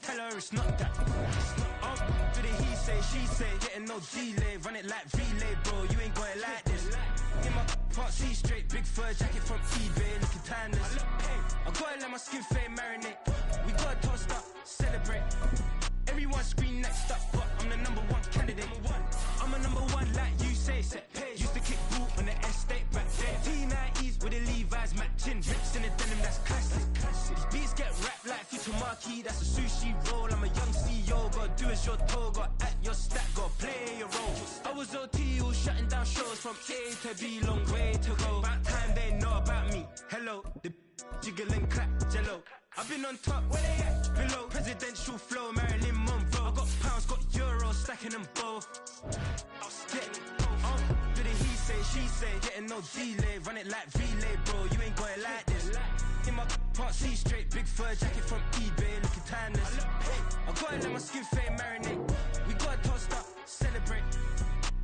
tell her it's not that. To the he say, she say, getting no delay. Run it like relay, bro, you ain't got it like this. In my part C straight, big fur jacket from eBay, looking timeless. I gotta let my skin fade marinate. We gotta toast up, celebrate. Everyone scream next up, but I'm the number one candidate. I'm a number one like you say, set page. Used to kick boot on the estate back then. T90s with the Levi's matching. Rips in the denim, that's classic. These beats get wrapped like Futamaki, that's a sushi roll. I'm a young CEO, gotta do as you're told. Gotta act your stack, gotta play your role. I was OT, all shutting down shows from A to B, long way to go. About time they know about me. Hello, the jiggle and clap, jello. I've been on top, where they at? Below, presidential flow, Marilyn Monroe. I got pounds, got euros, stacking them both. Do the he say, she say, getting no delay. Run it like relay, bro, you ain't got it like this. In my part C straight, big fur jacket from eBay, looking timeless. I gotta let my skin fade marinate. We gotta toast up, celebrate.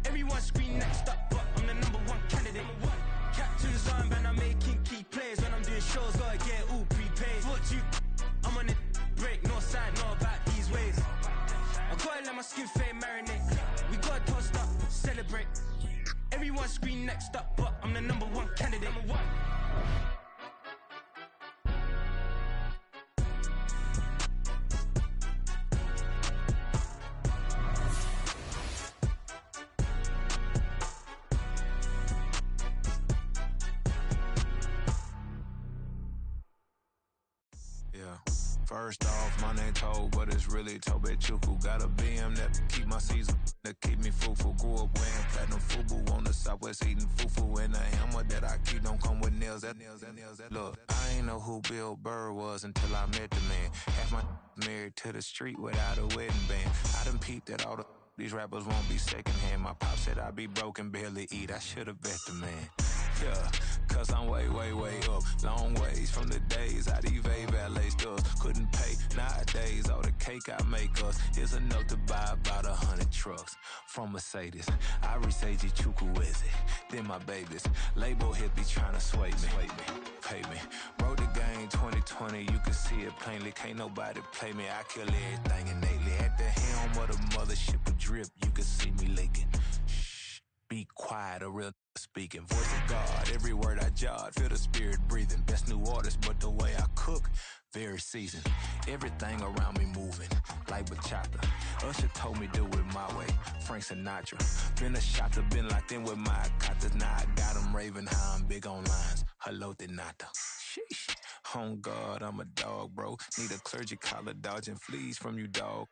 Everyone scream next up, but I'm the number one candidate. Captain's armband, I'm making key plays. When I'm doing shows, gotta get it all prepaid. Thought you, I'm on it, break, no side, know about these ways. I gotta let my skin fade marinate. We gotta toast up, celebrate. Everyone scream next up, but I'm the number one candidate. First off, my name Toad, but it's really Tobe Chuku. Got a BM that keep my season, that keep me fufu. Grew up wearing platinum fubu on the southwest eating fufu. And the hammer that I keep don't come with nails. Look, I ain't know who Bill Burr was until I met the man. Half my married to the street without a wedding band. I done peeped at all these rappers won't be secondhand. My pop said I'd be broken, barely eat. I should've bet the man. Yeah, cause I'm way, way, way up. Long ways from the days I evade valet stores. Couldn't pay nowadays. All the cake I make us is enough to buy about 100 trucks from Mercedes. I resage Chukwueze, then my babies. Label hit be trying to sway me. Pay me. Wrote the game 2020, you can see it plainly. Can't nobody play me. I kill everything innately. At the helm of the mothership with drip, you can see me leaking. Shh, be quiet, a real speaking. Voice of God, every word I jot. Feel the spirit breathing. Best new artist, but the way I cook, very seasoned. Everything around me moving, like bachata. Usher told me do it my way. Frank Sinatra. Been a shotter, been locked in with my katas. Now I got them raving how I'm big on lines. Hello, Denata. Sheesh. On God, I'm a dog, bro. Need a clergy collar, dodging fleas from you, dog.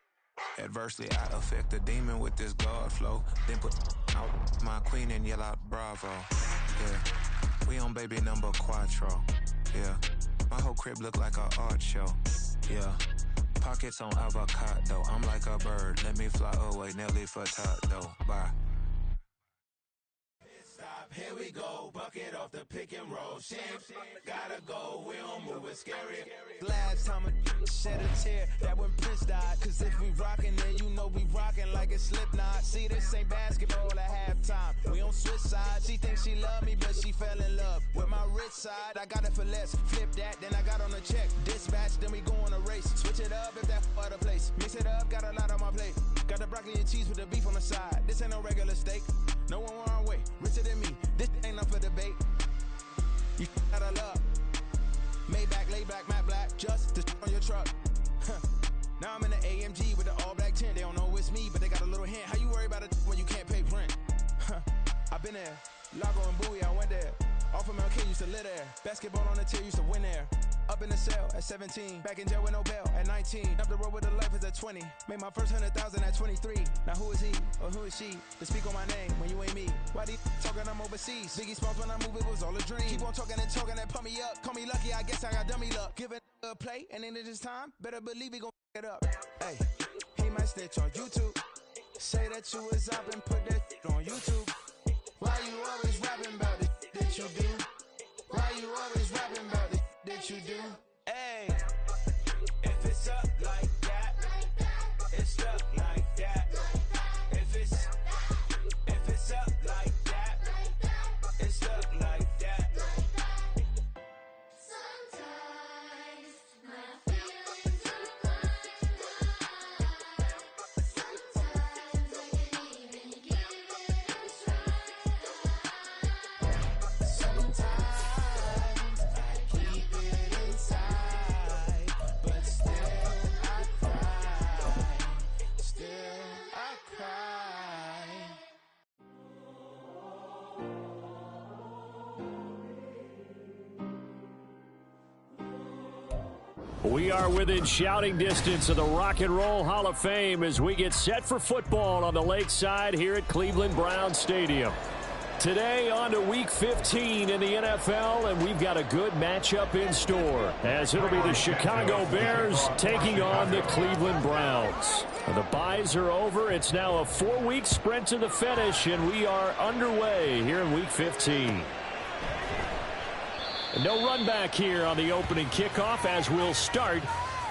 Adversely, I affect a demon with this God flow. Then put out my queen and yell out bravo. Yeah, we on baby number quattro. Yeah, my whole crib look like an art show. Yeah, pockets on avocado. I'm like a bird, let me fly away. Nelly Furtado, bye. Stop, here we go. Bucket off the pick and roll. Champs, gotta go. We don't move it scary. Last time a shed a tear, that when Prince died. Cause if we rockin', then you know we rockin' like it's Slipknot. See, this ain't basketball at halftime. We on switch sides. She thinks she love me, but she fell in love with my rich side. I got it for less. Flip that, then I got on a check. Dispatch, then we go on a race. Switch it up if that other place. Mix it up, got a lot on my plate. Got the broccoli and cheese with the beef on the side. This ain't no regular steak. No one wrong way. Richer than me. This ain't up for debate. You out of love. Maybach, laid back, matte black, just to on your truck. Now I'm in the AMG with the all black tint. They don't know it's me, but they got a little hint. How you worry about it when you can't pay rent? I've been there. Lago and Bowie, I went there. Off of MLK, used to live there. Basketball on the tier, used to win there. Up in the cell at 17. Back in jail with no bail at 19. Up the road with the life is at 20. Made my first 100,000 at 23. Now who is he or who is she to speak on my name when you ain't me? Why they talking I'm overseas? Biggie Smalls when I move, it was all a dream. Keep on talking and pump me up. Call me lucky, I guess I got dummy luck. Give it a play and then this time, better believe we gon' it up. Hey, he might snitch on YouTube. Say that you was up and put that on YouTube. Why you always rapping about the that you do? Why you always rapping about the that you do? Hey, if it's up like that, it's up like that. If it's up like that, it's up like that. Sometimes my feelings are blind. We are within shouting distance of the Rock and Roll Hall of Fame as we get set for football on the lakeside here at Cleveland Browns Stadium. Today on to Week 15 in the NFL, and we've got a good matchup in store as it'll be the Chicago Bears taking on the Cleveland Browns. The byes are over. It's now a 4-week sprint to the finish, and we are underway here in Week 15. No run back here on the opening kickoff as we'll start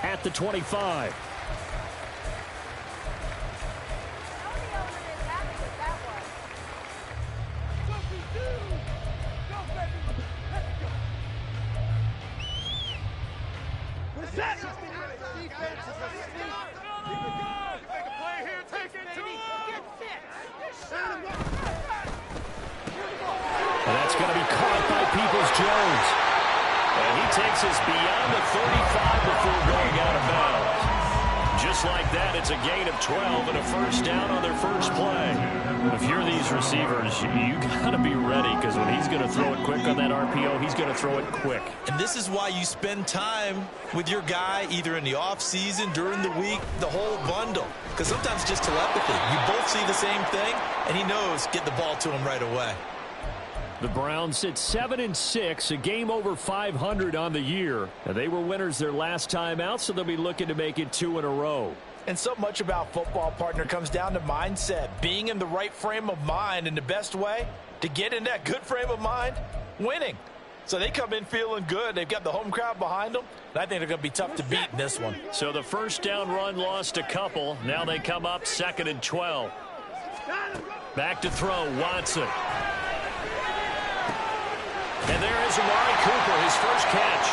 at the 25. That's going to be caught by Peoples-Jones. And he takes us beyond the 35 before going out of bounds. Just like that, it's a gain of 12 and a first down on their first play. If you're these receivers, you got to be ready because when he's going to throw it quick on that RPO, he's going to throw it quick. And this is why you spend time with your guy either in the offseason, during the week, the whole bundle. Because sometimes just telepathy. You both see the same thing, and he knows get the ball to him right away. The Browns sit 7-6, a game over 500 on the year. And they were winners their last time out, so they'll be looking to make it 2 in a row. And so much about football, partner, comes down to mindset. Being in the right frame of mind, and the best way to get in that good frame of mind, winning. So they come in feeling good. They've got the home crowd behind them. And I think they're going to be tough to beat in this one. So the first down run lost a couple. Now they come up 2nd and 12. Back to throw, Watson. And there is Amari Cooper, his first catch.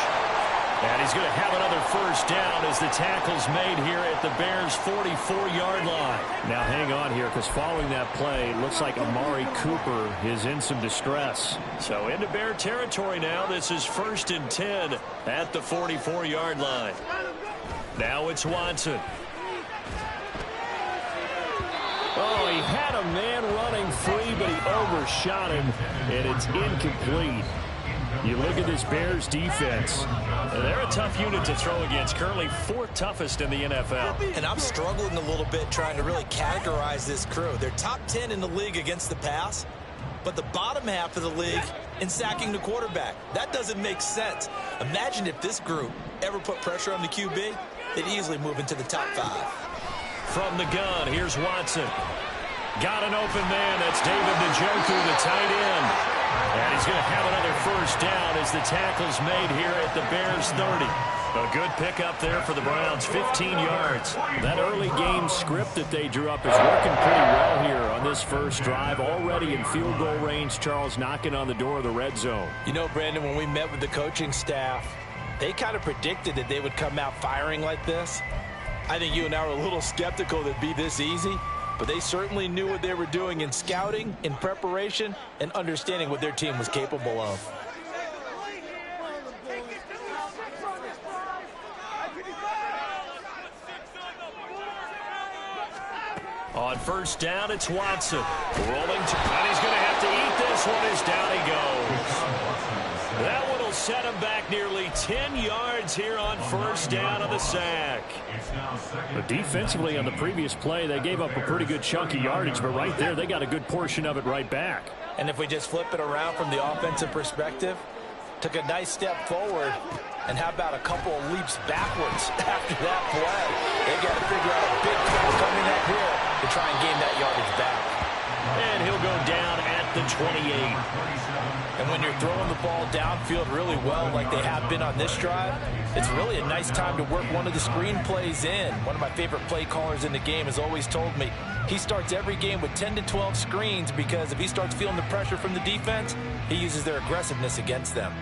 And he's going to have another first down as the tackle's made here at the Bears' 44-yard line. Now hang on here because following that play, it looks like Amari Cooper is in some distress. So into Bear territory now. This is 1st and 10 at the 44-yard line. Now it's Watson. Oh, he had a man running free, but he overshot him, and it's incomplete. You look at this Bears defense. They're a tough unit to throw against, currently 4th toughest in the NFL. And I'm struggling a little bit trying to really categorize this crew. They're top 10 in the league against the pass, but the bottom half of the league in sacking the quarterback. That doesn't make sense. Imagine if this group ever put pressure on the QB, they'd easily move into the top 5. From the gun, here's Watson. Got an open man. That's David Njoku, the tight end. And he's going to have another first down as the tackle's made here at the Bears 30. A good pickup there for the Browns, 15 yards. That early game script that they drew up is working pretty well here on this first drive. Already in field goal range, Charles knocking on the door of the red zone. You know, Brandon, when we met with the coaching staff, they kind of predicted that they would come out firing like this. I think you and I were a little skeptical that it'd be this easy, but they certainly knew what they were doing in scouting, in preparation, and understanding what their team was capable of. On first down, it's Watson. Rolling, and he's going to have to eat this one as down he goes. That one will set him back nearly 10 yards here on first down of the sack. But defensively on the previous play, they gave up a pretty good chunk of yardage, but right there, they got a good portion of it right back. And if we just flip it around from the offensive perspective, took a nice step forward, and how about a couple of leaps backwards after that play? They got to figure out a big play coming up here to try and gain that yardage back. And he'll go down at the 28. And when you're throwing the ball downfield really well like they have been on this drive, it's really a nice time to work one of the screen plays in. One of my favorite play callers in the game has always told me he starts every game with 10 to 12 screens because if he starts feeling the pressure from the defense, he uses their aggressiveness against them.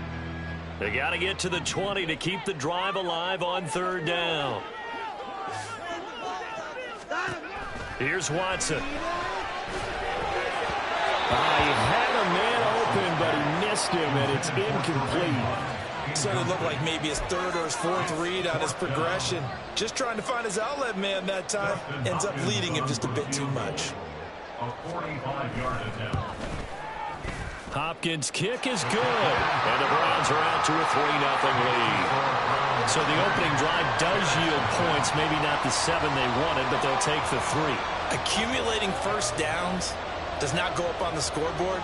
They got to get to the 20 to keep the drive alive on third down. Here's Watson. He had a man open, but he missed him, and it's incomplete. So it looked like maybe his third or his fourth read on his progression. Just trying to find his outlet man that time. Ends up leading him just a bit too much. A 45-yard attempt. Hopkins' kick is good, and the Browns are out to a 3-0 lead. So the opening drive does yield points, maybe not the 7 they wanted, but they'll take the 3. Accumulating first downs does not go up on the scoreboard,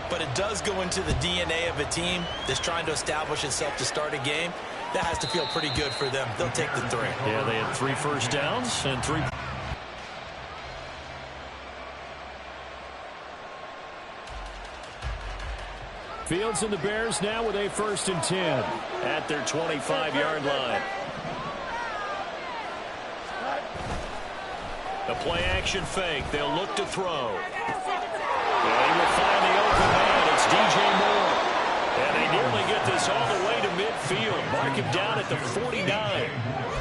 but it does go into the DNA of a team that's trying to establish itself to start a game. That has to feel pretty good for them. They'll take the 3. Yeah, they had 3 first downs and 3. Fields and the Bears now with a 1st and 10 at their 25-yard line. The play-action fake. They'll look to throw. And he will find the open man. It's DJ Moore. And they nearly get this all the way to midfield. Mark him down at the 49.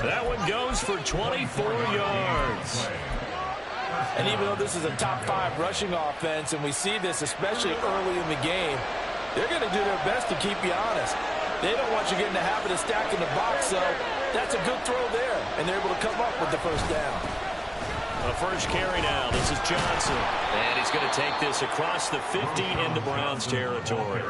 That one goes for 24 yards. And even though this is a top 5 rushing offense, and we see this especially early in the game, they're going to do their best to keep you honest. They don't want you getting the habit of stacking the box, so that's a good throw there, and they're able to come up with the first down. The first carry now. This is Johnson. And he's going to take this across the 50 into Browns territory.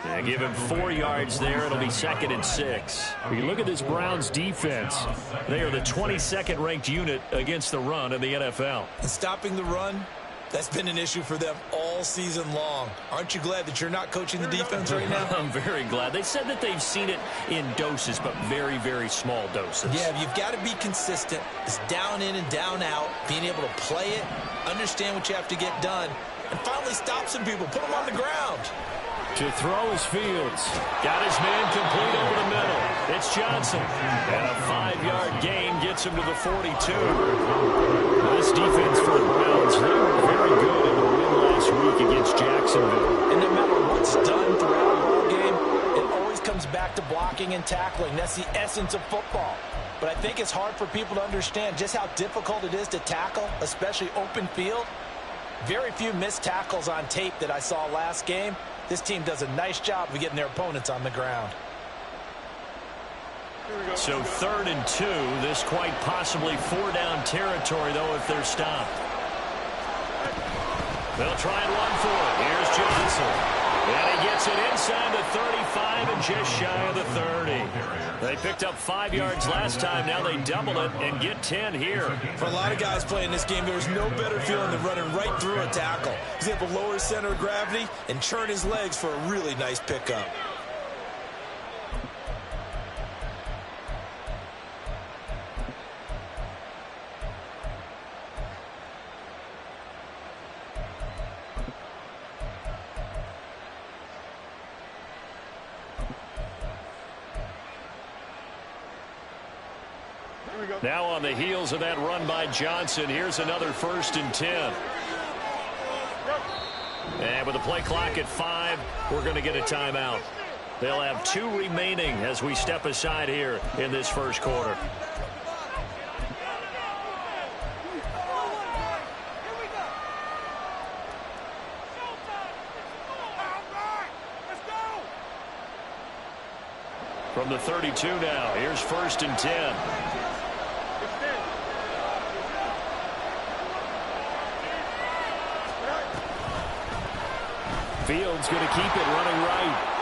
Yeah, give him 4 yards there. It'll be 2nd and 6. If you look at this Browns defense, they are the 22nd ranked unit against the run in the NFL. And stopping the run, that's been an issue for them all season long. Aren't you glad that you're not coaching the defense right now? I'm very glad. They said that they've seen it in doses, but very, very small doses. Yeah, you've got to be consistent. It's down in and down out, being able to play it, understand what you have to get done, and finally stop some people, put them on the ground. To throw is Fields. Got his man complete over the middle. It's Johnson. And a 5-yard gain gets him to the 42. This defense for the Browns, they were very good in the win last week against Jacksonville. And no matter what's done throughout a ball game, it always comes back to blocking and tackling. That's the essence of football. But I think it's hard for people to understand just how difficult it is to tackle, especially open field. Very few missed tackles on tape that I saw last game. This team does a nice job of getting their opponents on the ground. So 3rd and 2. This quite possibly 4-down territory, though, if they're stopped. They'll try and run for it. Here's Johnson. And he gets it inside the 35 and just shy of the 30. They picked up 5 yards last time. Now they double it and get 10 here. For a lot of guys playing this game, there's no better feeling than running right through a tackle. He's able to lower his center of gravity and churn his legs for a really nice pickup. Now on the heels of that run by Johnson, here's another 1st and 10. And with the play clock at 5, we're going to get a timeout. They'll have 2 remaining as we step aside here in this first quarter. From the 32 now, here's 1st and 10. Fields going to keep it running right.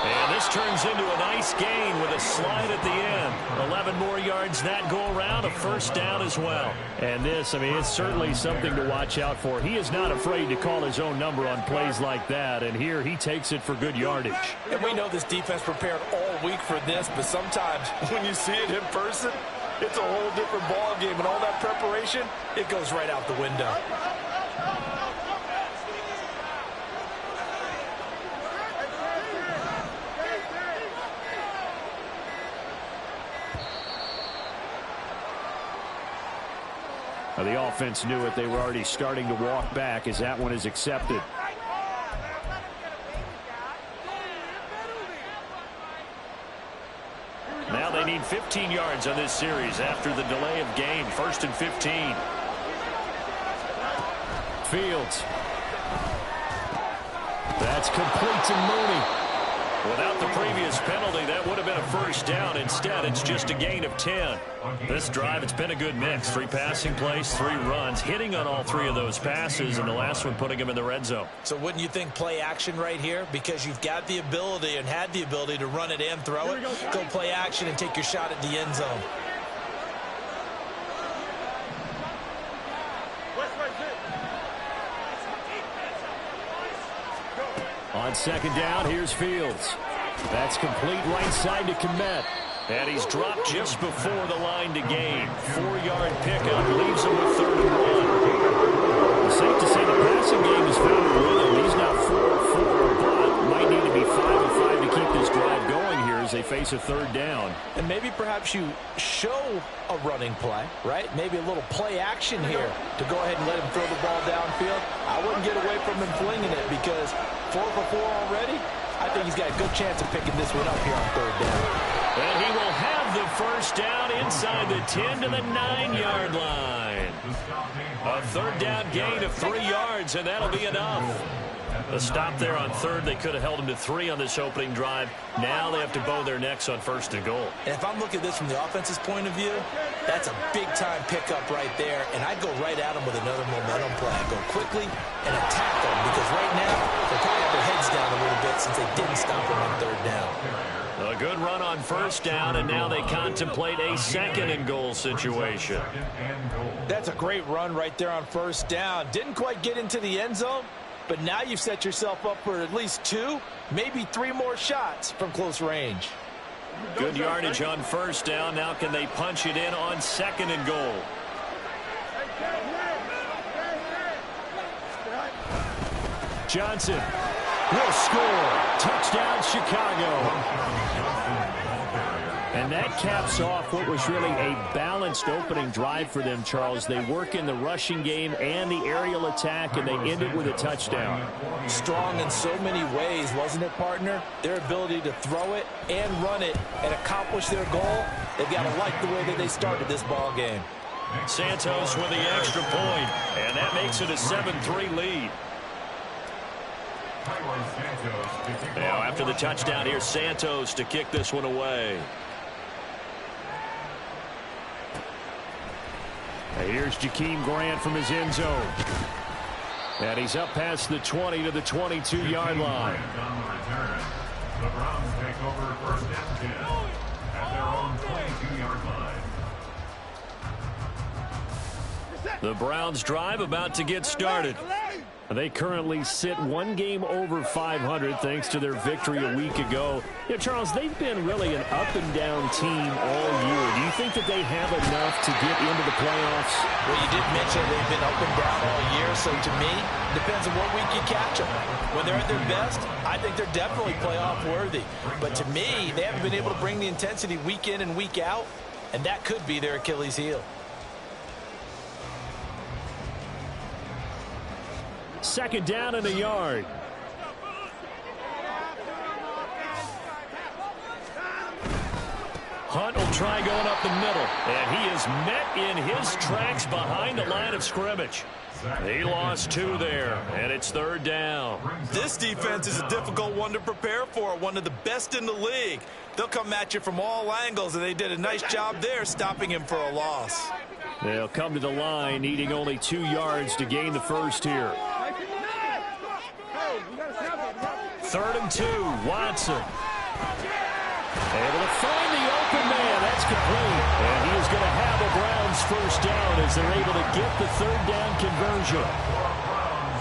And this turns into a nice gain with a slide at the end. 11 more yards that go around, a 1st down as well. And this, I mean, it's certainly something to watch out for. He is not afraid to call his own number on plays like that. And here he takes it for good yardage. And we know this defense prepared all week for this, but sometimes when you see it in person, it's a whole different ball game. And all that preparation, it goes right out the window. The offense knew it. They were already starting to walk back as that one is accepted. Now they need 15 yards on this series after the delay of game. 1st and 15. Fields. That's complete to Mooney. Without the previous penalty, that would have been a first down. Instead, it's just a gain of 10. This drive, it's been a good mix. 3 passing plays, 3 runs, hitting on all 3 of those passes, and the last one putting him in the red zone. So wouldn't you think play action right here? Because you've got the ability and had the ability to run it and throw it. Go play action and take your shot at the end zone. On second down, here's Fields. That's complete right side to Kmet. And he's dropped just before the line to gain. 4-yard pickup leaves him with 3rd and 1. It's safe to say the passing game has found a rhythm. He's now 4-4, but might need to be 5-5 to keep this drive going here as they face a 3rd down. And maybe perhaps you show a running play, right? Maybe a little play action here to go ahead and let him throw the ball downfield. I wouldn't get away from him flinging it because 4 for 4 already. I think he's got a good chance of picking this one up here on 3rd down. And he will have the first down inside the 10 to the 9-yard line. A 3rd down gain of 3 yards, and that'll be enough. A stop there on 3rd. They could have held him to 3 on this opening drive. Now they have to bow their necks on 1st and goal. And if I'm looking at this from the offense's point of view, that's a big-time pickup right there. And I'd go right at him with another momentum play. I'd go quickly and attack them because right now they probably have their heads down a little bit since they didn't stop him on 3rd down. A good run on 1st down, and now they contemplate a 2nd and goal situation. That's a great run right there on 1st down. Didn't quite get into the end zone, but now you've set yourself up for at least 2, maybe 3 more shots from close range. Good yardage on 1st down. Now can they punch it in on 2nd and goal? Johnson will score. Touchdown, Chicago. And that caps off what was really a balanced opening drive for them, Charles. They work in the rushing game and the aerial attack, and they end it with a touchdown. Strong in so many ways, wasn't it, partner? Their ability to throw it and run it and accomplish their goal, they've got to like the way that they started this ball game. Santos with the extra point, and that makes it a 7-3 lead. Now, after the touchdown, here's Santos to kick this one away. Here's Jakeem Grant from his end zone. And he's up past the 20 to the 22-yard line. The Browns take over 1st and 10 at their own 22-yard line. The Browns drive about to get started. They currently sit 1 game over 500 thanks to their victory a week ago. Yeah, Charles, they've been really an up-and-down team all year. Do you think that they have enough to get into the playoffs? Well, you did mention they've been up and down all year, so to me, it depends on what week you catch them. When they're at their best, I think they're definitely playoff worthy. But to me, they haven't been able to bring the intensity week in and week out, and that could be their Achilles heel. 2nd down and a yard. Hunt will try going up the middle, and he is met in his tracks behind the line of scrimmage. He lost 2 there, and it's 3rd down. This defense is a difficult one to prepare for, one of the best in the league. They'll come at you from all angles, and they did a nice job there stopping him for a loss. They'll come to the line, needing only 2 yards to gain the first here. 3rd and 2, Watson. Able to find the open man. That's complete. And he is going to have the Browns first down as they're able to get the 3rd down conversion.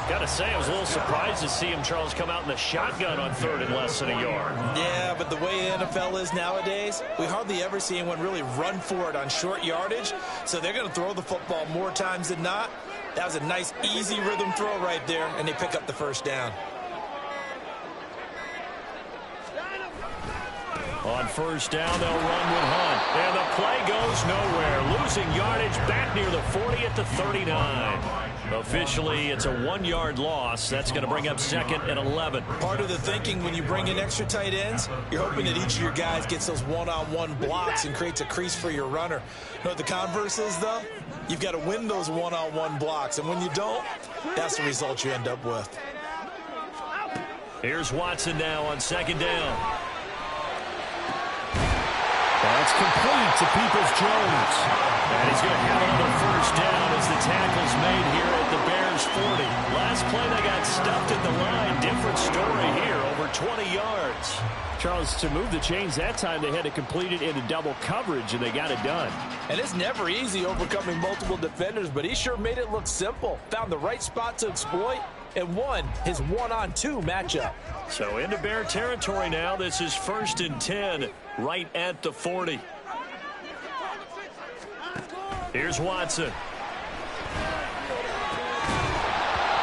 Got to say, I was a little surprised to see him, Charles, come out in the shotgun on 3rd and less than a yard. Yeah, but the way the NFL is nowadays, we hardly ever see anyone really run for it on short yardage. So they're going to throw the football more times than not. That was a nice, easy rhythm throw right there, and they pick up the first down. On 1st down, they'll run with Hunt. And the play goes nowhere. Losing yardage back near the 40 at the 39. Officially, it's a 1-yard loss. That's going to bring up 2nd and 11. Part of the thinking when you bring in extra tight ends, you're hoping that each of your guys gets those one-on-one blocks and creates a crease for your runner. You know what the converse is, though? You've got to win those one-on-one blocks. And when you don't, that's the result you end up with. Here's Watson now on second down. That's complete to Peoples-Jones. And he's going to have another first down as the tackle's made here at the Bears 40. Last play they got stuffed at the line. Different story here, over 20 yards. Charles, to move the chains that time, they had to complete it into double coverage, and they got it done. And it's never easy overcoming multiple defenders, but he sure made it look simple. Found the right spot to exploit and won his one-on-two matchup. So into Bear territory now. This is 1st and 10 right at the 40. Here's Watson.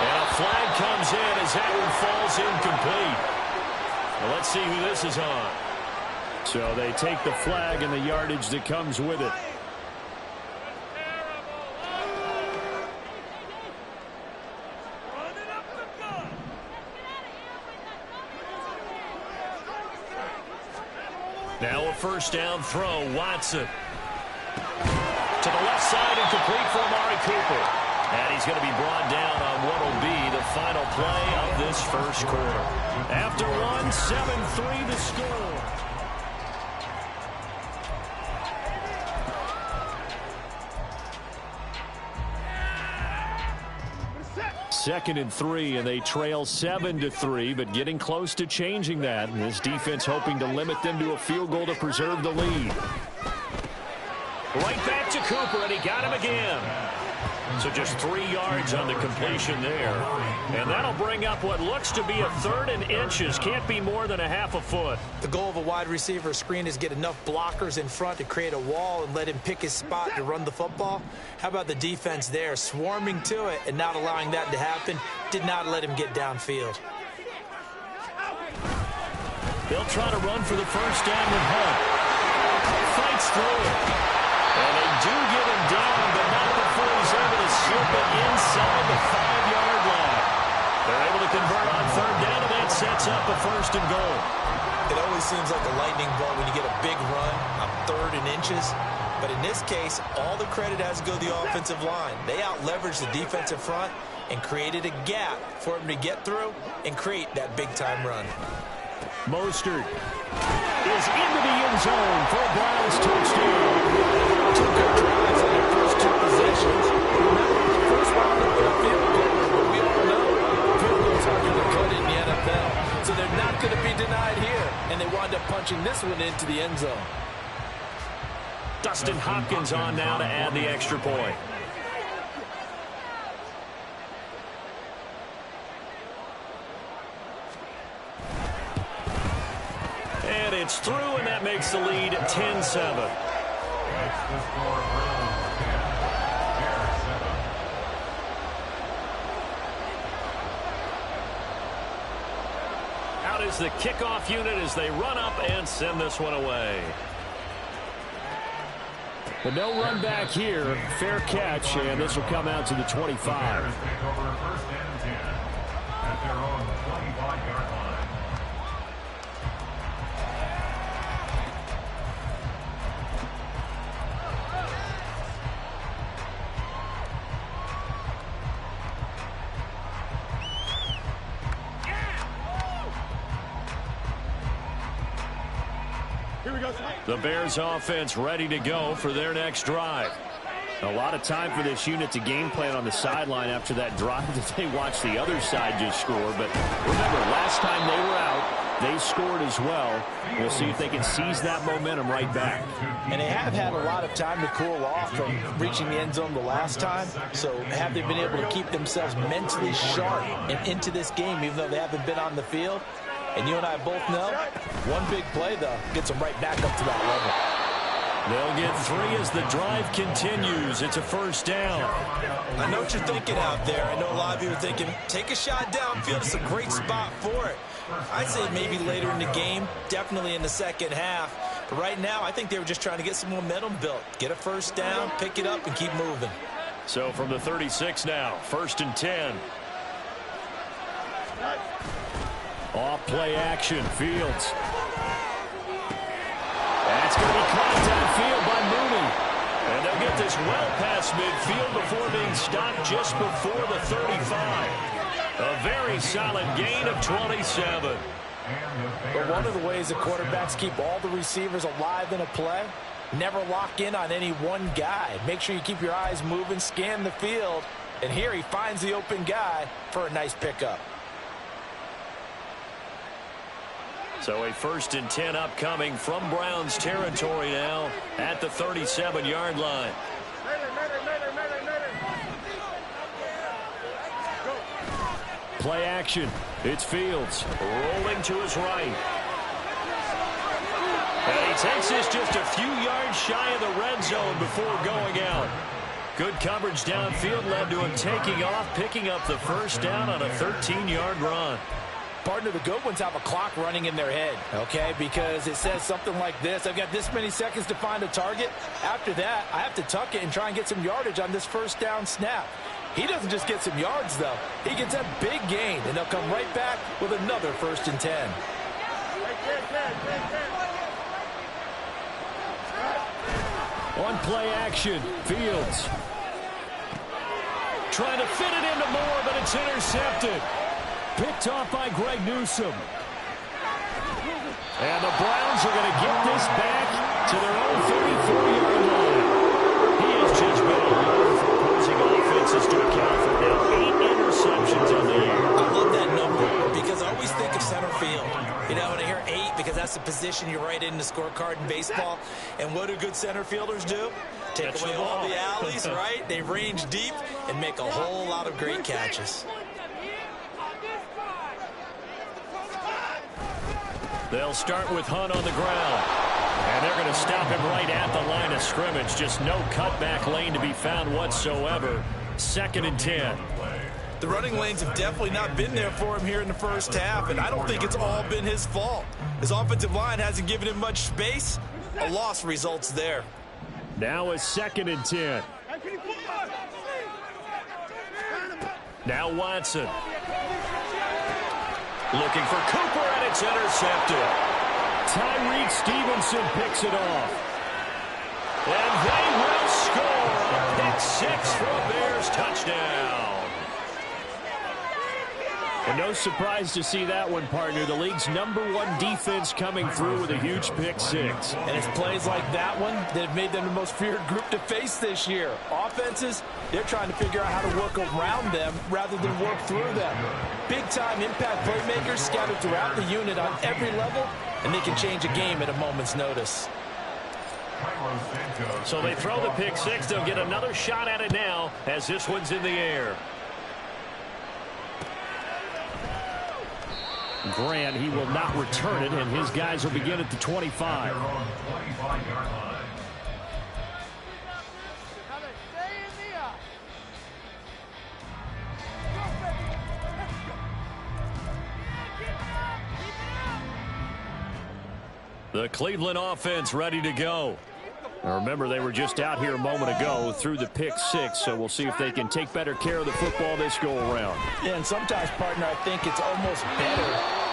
And a flag comes in as that one falls incomplete. Well, let's see who this is on. So they take the flag and the yardage that comes with it. Now a first down throw, Watson. To the left side and complete for Amari Cooper. And he's going to be brought down on what will be the final play of this first quarter. After 1, 7-3 the score. Second and 3, and they trail 7-3, but getting close to changing that. And this defense hoping to limit them to a field goal to preserve the lead. Right back to Cooper, and he got him again. So just 3 yards on the completion there. And that'll bring up what looks to be a 3rd and inches. Can't be more than a half a foot. The goal of a wide receiver screen is get enough blockers in front to create a wall and let him pick his spot to run the football. How about the defense there, swarming to it and not allowing that to happen? Did not let him get downfield. They'll try to run for the first down with Hunt. Fights through it. And they do get him down, but not before he's able to slip it inside the 5-yard line. They're able to convert on 3rd down, and that sets up a 1st and goal. It always seems like a lightning bolt when you get a big run on 3rd and inches. But in this case, all the credit has to go to the offensive line. They out-leveraged the defensive front and created a gap for him to get through and create that big-time run. Mostert is into the end zone for a Browns touchdown. 2 good drives on their first 2 possessions. Remember, the first one of the field goal, but we all know field goals are going to cut in the NFL. So they're not going to be denied here, and they wind up punching this one into the end zone. Dustin Hopkins on now to add the extra point. And it's through, and that makes the lead 10-7. That's the score. Browns 10, Bears 7. Out is the kickoff unit as they run up and send this one away. But no run back here. Fair catch, and this will come out to the 25. Bears take over 1st and 10 at their own 25-yard line. The Bears offense ready to go for their next drive. A lot of time for this unit to game plan on the sideline after that drive that they watched the other side just score. But remember, last time they were out, they scored as well. We'll see if they can seize that momentum right back. And they have had a lot of time to cool off from reaching the end zone the last time. So have they been able to keep themselves mentally sharp and into this game, even though they haven't been on the field? And you and I both know, one big play, though, gets them right back up to that level. They'll get 3 as the drive continues. It's a first down. I know what you're thinking out there. I know a lot of you are thinking, take a shot downfield. It's a great spot for it. I'd say maybe later in the game, definitely in the second half. But right now, I think they were just trying to get some momentum built. Get a first down, pick it up, and keep moving. So from the 36 now, 1st and 10. Off play action, Fields. That's going to be caught downfield by Mooney. And they'll get this well past midfield before being stopped just before the 35. A very solid gain of 27. But one of the ways the quarterbacks keep all the receivers alive in a play, never lock in on any one guy. Make sure you keep your eyes moving, scan the field, and here he finds the open guy for a nice pickup. So a 1st and 10 upcoming from Browns territory now at the 37-yard line. Play action. It's Fields rolling to his right. And he takes this just a few yards shy of the red zone before going out. Good coverage downfield led to him taking off, picking up the first down on a 13-yard run. Partner, the good ones have a clock running in their head, okay? Because it says something like this: I've got this many seconds to find a target. After that, I have to tuck it and try and get some yardage on this first down snap. He doesn't just get some yards, though. He gets a big gain, and they'll come right back with another 1st and 10. On play action, Fields trying to fit it into Moore, but it's intercepted. Picked off by Greg Newsome. And the Browns are going to get this back to their own 34-yard line. He has just been a load for opposing offenses to account for now 8 interceptions on the year. I love that number because I always think of center field. You know, when I hear 8, because that's the position you write in the scorecard in baseball. And what do good center fielders do? Take away all the alleys, right? They range deep and make a whole lot of great catches. They'll start with Hunt on the ground. And they're going to stop him right at the line of scrimmage. Just no cutback lane to be found whatsoever. 2nd and 10. The running lanes have definitely not been there for him here in the first half, and I don't think it's all been his fault. His offensive line hasn't given him much space. A loss results there. Now a 2nd and 10. Now Watson. Looking for Cooper, and it's intercepted. Tyreek Stevenson picks it off. And they will score. A pick 6 for a Bears touchdown. And no surprise to see that one, partner. The league's #1 defense coming through with a huge pick 6. And it's plays like that one that have made them the most feared group to face this year. Offenses, they're trying to figure out how to work around them rather than work through them. Big-time impact playmakers scattered throughout the unit on every level, and they can change a game at a moment's notice. So they throw the pick 6. They'll get another shot at it now as this one's in the air. Grant, he will not return it, and his guys will begin at the 25. The Cleveland offense ready to go. Now remember, they were just out here a moment ago through the pick 6, so we'll see if they can take better care of the football this go-around. Yeah, and sometimes, partner, I think it's almost better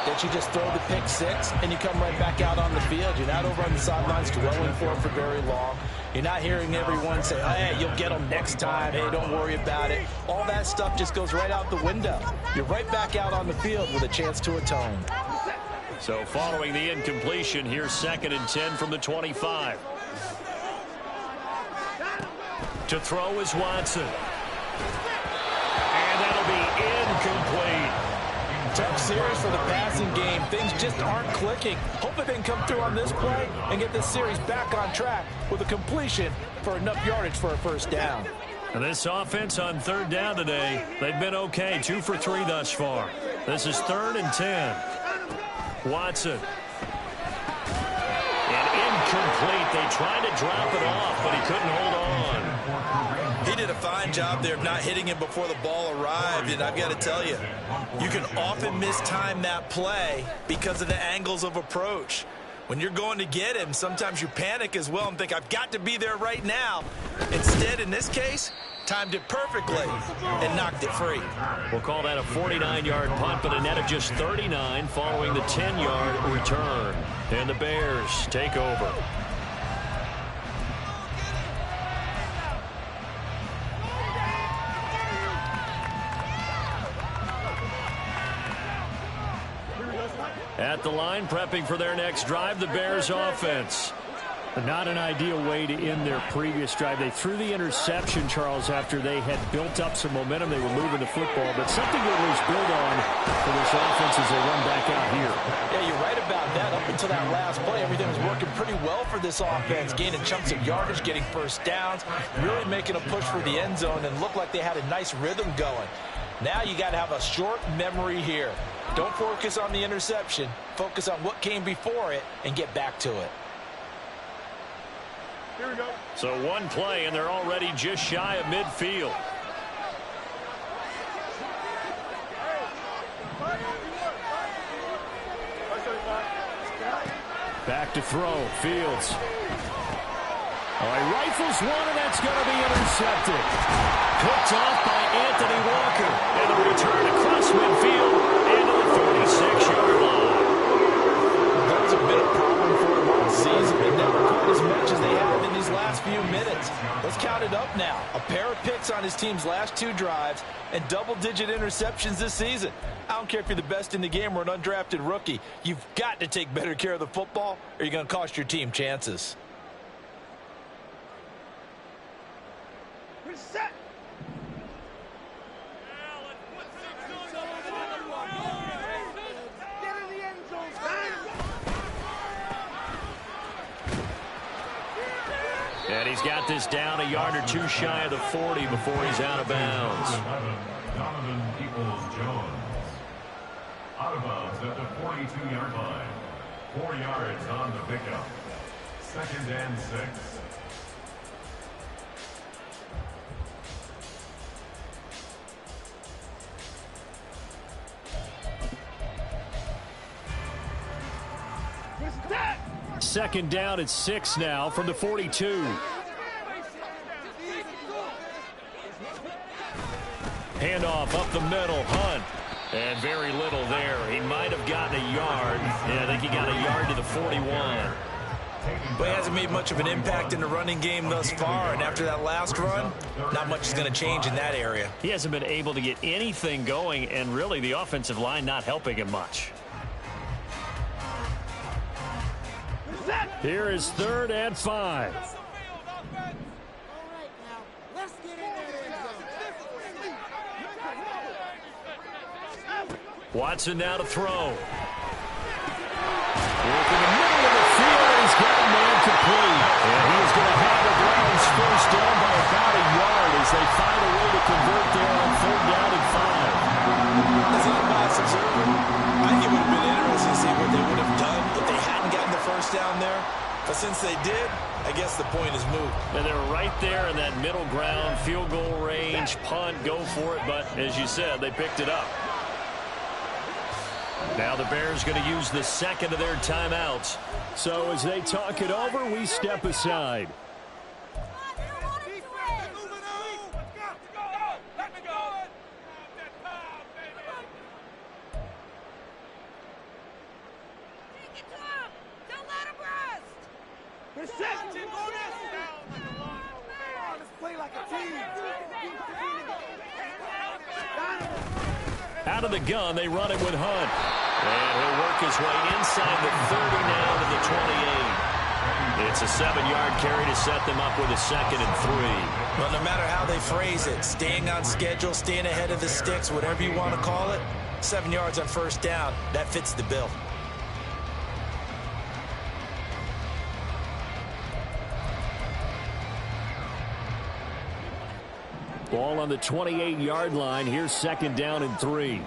that you just throw the pick 6 and you come right back out on the field. You're not over on the sidelines dwelling for it for very long. You're not hearing everyone say, hey, you'll get them next time. Hey, don't worry about it. All that stuff just goes right out the window. You're right back out on the field with a chance to atone. So following the incompletion, here's 2nd and 10 from the 25. To throw is Watson. And that'll be incomplete. Tough series for the passing game. Things just aren't clicking. Hopefully they can come through on this play and get this series back on track with a completion for enough yardage for a first down. And this offense on 3rd down today, they've been okay. 2 for 3 thus far. This is 3rd and 10. Watson. And incomplete. They tried to drop it off, but he couldn't hold on. He did a fine job there of not hitting him before the ball arrived, and I've got to tell you, you can often mistime that play because of the angles of approach. When you're going to get him, sometimes you panic as well and think, I've got to be there right now. Instead, in this case, timed it perfectly and knocked it free. We'll call that a 49-yard punt, but a net of just 39 following the 10-yard return. And the Bears take over. At the line, prepping for their next drive, the Bears offense. Not an ideal way to end their previous drive. They threw the interception, Charles, after they had built up some momentum. They were moving the football, but something to at least build on for this offense as they run back out here. Yeah, you're right about that. Up until that last play, everything was working pretty well for this offense, gaining chunks of yardage, getting first downs, really making a push for the end zone, and looked like they had a nice rhythm going. Now you got to have a short memory here. Don't focus on the interception. Focus on what came before it and get back to it. Here we go. So one play, and they're already just shy of midfield. Back to throw. Fields. All right, rifles one, and that's going to be intercepted. Picked off by Anthony Walker. And the return across midfield into the 36-yard line. That was a bit of a problem for them all season, but never quite as much as they have in these last few minutes. Let's count it up now. A pair of picks on his team's last 2 drives and double-digit interceptions this season. I don't care if you're the best in the game or an undrafted rookie. You've got to take better care of the football or you're going to cost your team chances. Reset. And he's got this down a yard or 2 shy of the 40 before he's out of bounds. Donovan Peoples-Jones. Out of bounds at the 42-yard line. 4 yards on the pickup. 2nd and 6. Second down at 6 now from the 42. Handoff up the middle. Hunt. And very little there. He might have gotten a yard. Yeah, I think he got a yard to the 41. But he hasn't made much of an impact in the running game thus far. And after that last run, not much is going to change in that area. He hasn't been able to get anything going, and really the offensive line not helping him much. Here is 3rd and 5. Watson now to throw. Working the middle of the field, he's got a man complete. And he is going to have the Browns first down by about a yard as they find a way to convert there on 3rd down and 5. As an unbiased observer, I think it would have been interesting to see what they would have done if they hadn't gotten the first down there. But since they did, I guess the point is moot. And they're right there in that middle ground, field goal range, punt, go for it. But as you said, they picked it up. Now the Bears going to use the second of their timeouts. So as they talk it over, we step aside. Out of the gun, they run it with Hunt. And he'll work his way inside the 30 now to the 28. It's a 7-yard carry to set them up with a 2nd and 3. Well, no matter how they phrase it, staying on schedule, staying ahead of the sticks, whatever you want to call it, 7 yards on first down, that fits the bill. Ball on the 28-yard line. Here's 2nd down and 3.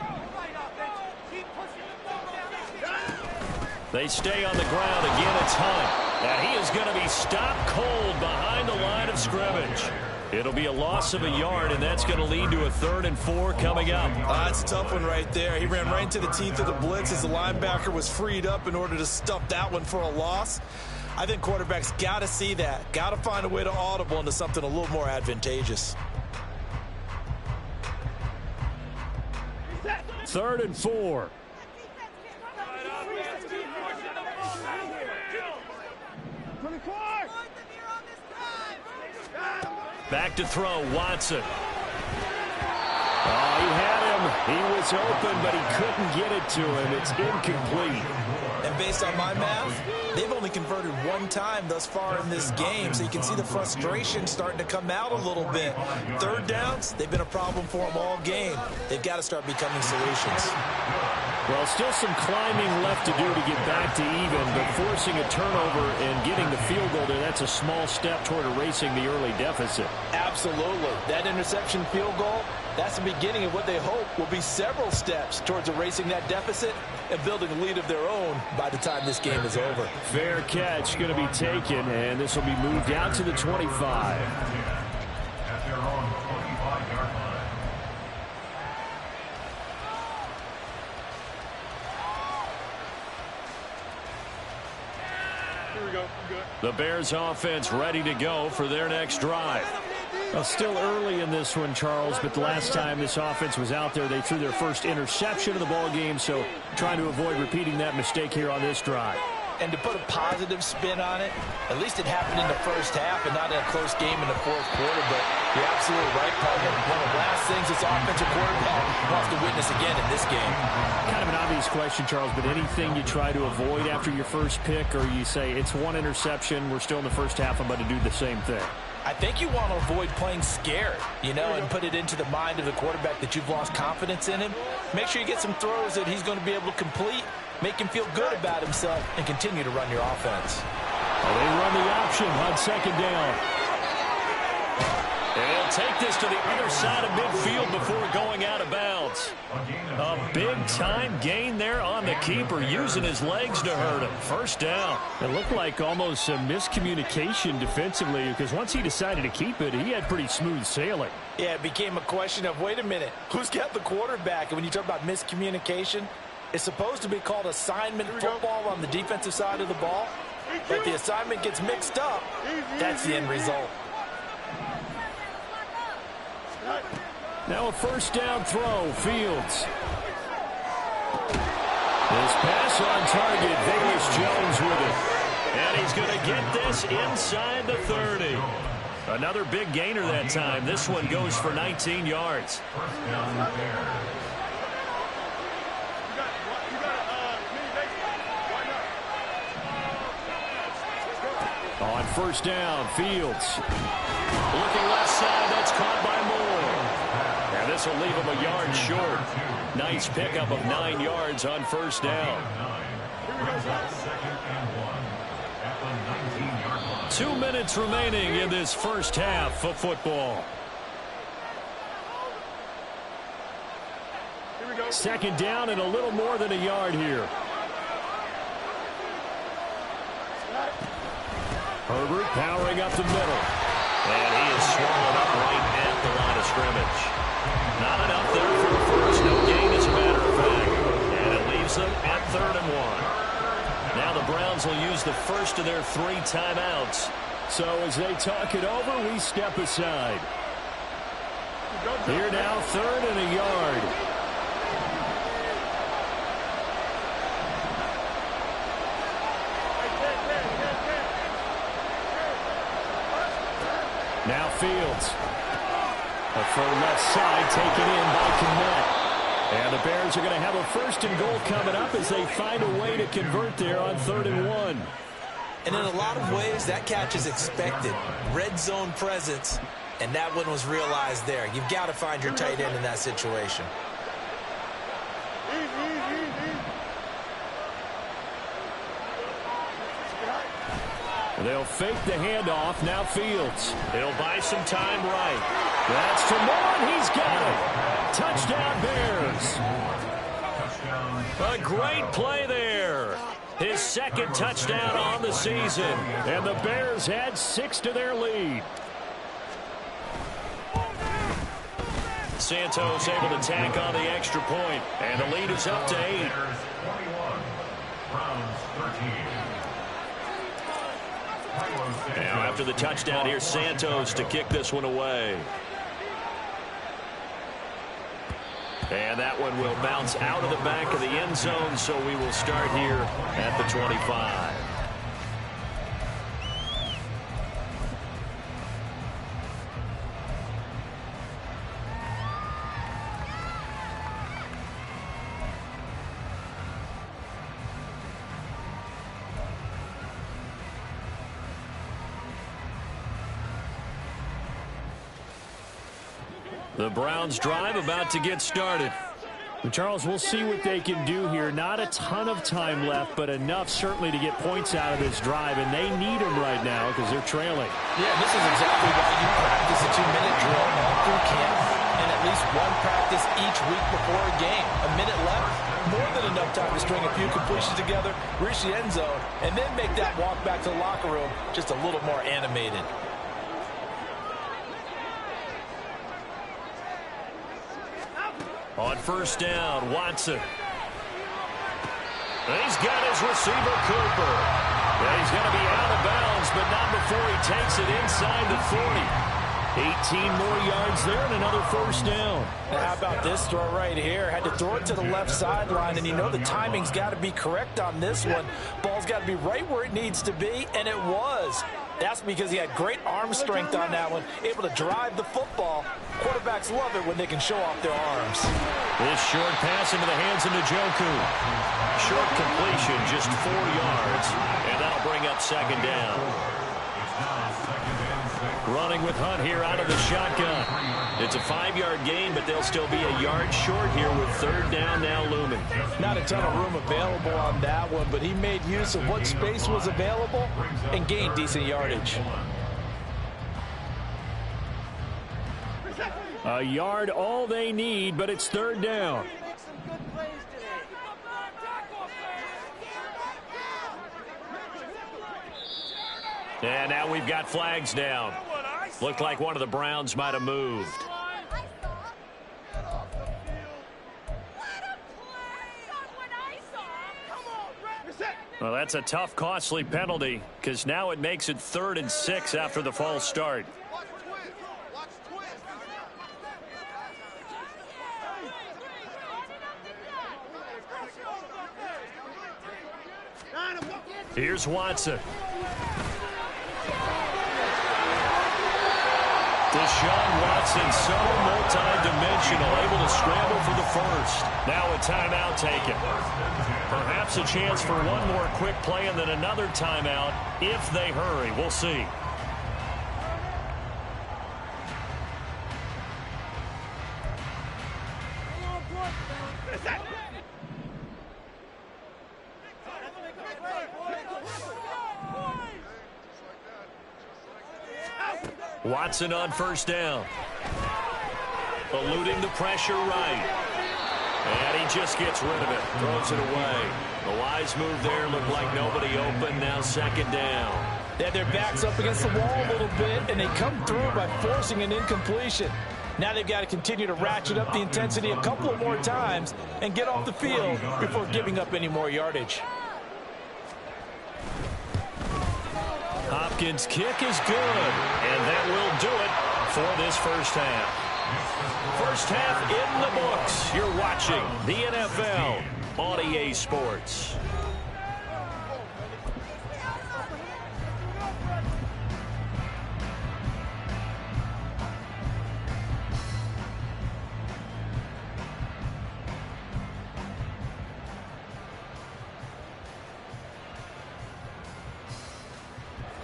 They stay on the ground. Again, it's Hunt. And he is going to be stopped cold behind the line of scrimmage. It'll be a loss of a yard, and that's going to lead to a 3rd and 4 coming up. That's a tough one right there. He ran right into the teeth of the blitz as the linebacker was freed up in order to stuff that one for a loss. I think quarterbacks got to see that. Got to find a way to audible into something a little more advantageous. 3rd and 4. Back to throw, Watson. Oh, he had him He was open, but he couldn't get it to him. It's incomplete. And based on my math, they've only converted one time thus far in this game, so you can see the frustration starting to come out a little bit. Third downs, they've been a problem for them all game. They've got to start becoming solutions. Well, still some climbing left to do to get back to even, but forcing a turnover and getting the field goal there, that's a small step toward erasing the early deficit. Absolutely. That interception field goal, that's the beginning of what they hope will be several steps towards erasing that deficit and building a lead of their own by the time this game is over. Fair catch going to be taken, and this will be moved out to the 25. At their own 25-yard line. The Bears offense ready to go for their next drive. Well, still early in this one, Charles, but the last time this offense was out there, they threw their first interception of the ball game, so trying to avoid repeating that mistake here on this drive. And to put a positive spin on it, at least it happened in the first half and not in a close game in the fourth quarter. But you're absolutely right, partner. One of the last things this offensive quarterback wants to witness again in this game. Kind of an obvious question, Charles, but anything you try to avoid after your first pick, or you say it's one interception, we're still in the first half, I'm about to do the same thing? I think you want to avoid playing scared, and put it into the mind of the quarterback that you've lost confidence in him. Make sure you get some throws that he's going to be able to complete, make him feel good about himself, and continue to run your offense. Well, they run the option on second down. And they'll take this to the other side of midfield before going out of bounds. A big-time gain there on the keeper, using his legs to hurt him. First down. It looked like almost a miscommunication defensively, because once he decided to keep it, he had pretty smooth sailing. Yeah, it became a question of, wait a minute, who's got the quarterback? And when you talk about miscommunication, it's supposed to be called assignment football on the defensive side of the ball. But the assignment gets mixed up. That's the end result. Now a first down throw, Fields. This pass on target, Velus Jones with it. And he's going to get this inside the 30. Another big gainer that time. This one goes for 19 yards. First down there. On first down, Fields. Looking left side, that's caught by Moore. And this will leave him a yard short. Nice pickup of 9 yards on first down. 2 minutes remaining in this first half of football. Second down and a little more than a yard here. Herbert powering up the middle. And he is swallowed up right at the line of scrimmage. Not enough there for the first. No gain, as a matter of fact. And it leaves them at 3rd and 1. Now the Browns will use the first of their 3 timeouts. So as they talk it over, we step aside. Here now, 3rd and a yard. Now Fields. A throw left side taken in by Kmet. And the Bears are going to have a 1st and goal coming up as they find a way to convert there on 3rd and 1. And in a lot of ways, that catch is expected. Red zone presence, and that one was realized there. You've got to find your tight end in that situation. They'll fake the handoff. Now Fields. He'll buy some time right. That's to Moore. He's got it. Touchdown Bears. A great play there. His 2nd touchdown on the season. And the Bears add 6 to their lead. Santos able to tack on the extra point. And the lead is up to 8. 21. Browns 13. Now after the touchdown, here's Santos to kick this one away. And that one will bounce out of the back of the end zone, so we will start here at the 25. The Browns drive about to get started. Charles, we'll see what they can do here. Not a ton of time left, but enough certainly to get points out of this drive, and they need them right now because they're trailing. Yeah, this is exactly why you practice a 2-minute drill all through camp and at least one practice each week before a game. A minute left, more than enough time to string a few completions together, reach the end zone, and then make that walk back to the locker room just a little more animated. On first down, Watson. He's got his receiver, Cooper. Yeah, he's going to be out of bounds, but not before he takes it inside the 40. 18 more yards there and another first down. Now how about this throw right here? Had to throw it to the left sideline, and you know the timing's got to be correct on this one. Ball's got to be right where it needs to be, and it was. That's because he had great arm strength on that one, able to drive the football. Quarterbacks love it when they can show off their arms. This short pass into the hands of Njoku. Short completion, just 4 yards, and that'll bring up second down. Running with Hunt here out of the shotgun. It's a 5-yard gain, but they'll still be a yard short here with third down now looming. Not a ton of room available on that one, but he made use of what space was available and gained decent yardage. A yard all they need, but it's third down. And now we've got flags down. Looked like one of the Browns might have moved. Well, that's a tough, costly penalty because now it makes it 3rd and 6 after the false start. Here's Watson. Deshaun Watson, so multi-dimensional, able to scramble for the first. Now a timeout taken. Perhaps a chance for one more quick play and then another timeout if they hurry. We'll see. Watson on first down. Eluding the pressure right. And he just gets rid of it. Throws it away. The wise move there. Looked like nobody open. Now second down. They had their backs up against the wall a little bit, and they come through by forcing an incompletion. Now they've got to continue to ratchet up the intensity a couple of more times and get off the field before giving up any more yardage. Hopkins' kick is good, and that will do it for this first half. First half in the books. You're watching the NFL on EA Sports.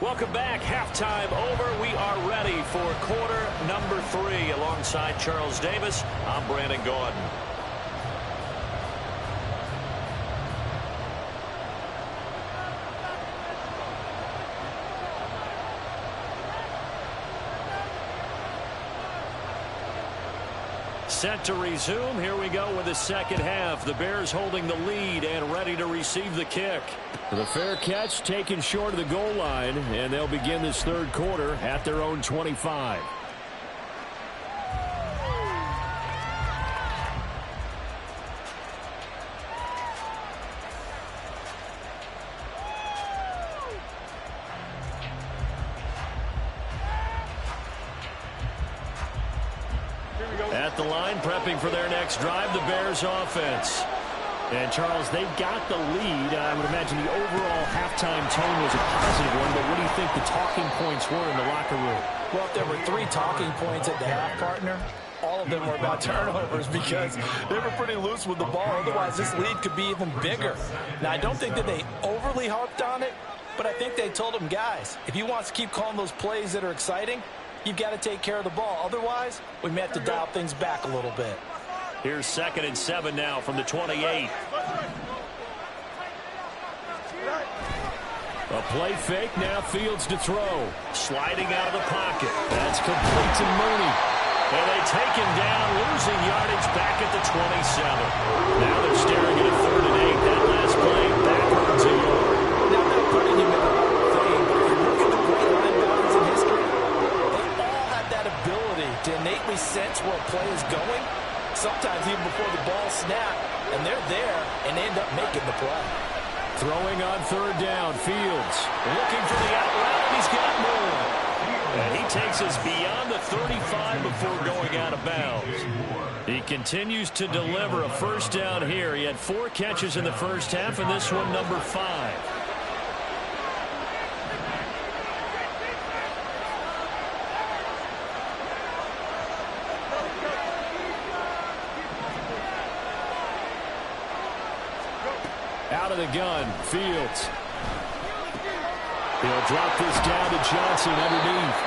Welcome back. Halftime over. We are ready for quarter number 3. Alongside Charles Davis, I'm Brandon Gaudin. Set to resume. Here we go with the second half. The Bears holding the lead and ready to receive the kick. The fair catch taken short of the goal line, and they'll begin this third quarter at their own 25. At the line, prepping for their next drive, the Bears offense. And, Charles, they've got the lead. I would imagine the overall halftime tone was a positive one, but what do you think the talking points were in the locker room? Well, if there were 3 talking points at the half, partner, all of them were about turnovers because they were pretty loose with the ball. Otherwise, this lead could be even bigger. Now, I don't think that they overly harped on it, but I think they told them, guys, if he wants to keep calling those plays that are exciting, you've got to take care of the ball. Otherwise, we may have to dial things back a little bit. Here's 2nd and 7 now from the 28. A play fake, now Fields to throw. Sliding out of the pocket. That's complete to Mooney. And they take him down, losing yardage back at the 27. Now they're staring at a 3rd and 8. That last play, backwards a yard. Now they're putting him in the thing, but if you look at the great linebackers in history, they all have that ability to innately sense where a play is going, sometimes even before the ball snaps, and they're there and end up making the play. Throwing on 3rd down, Fields looking for the out route, and he's got more. And he takes us beyond the 35 before going out of bounds. He continues to deliver a 1st down here. He had 4 catches in the first half, and this one number 5. Out of the gun, Fields. He'll drop this down to Johnson underneath.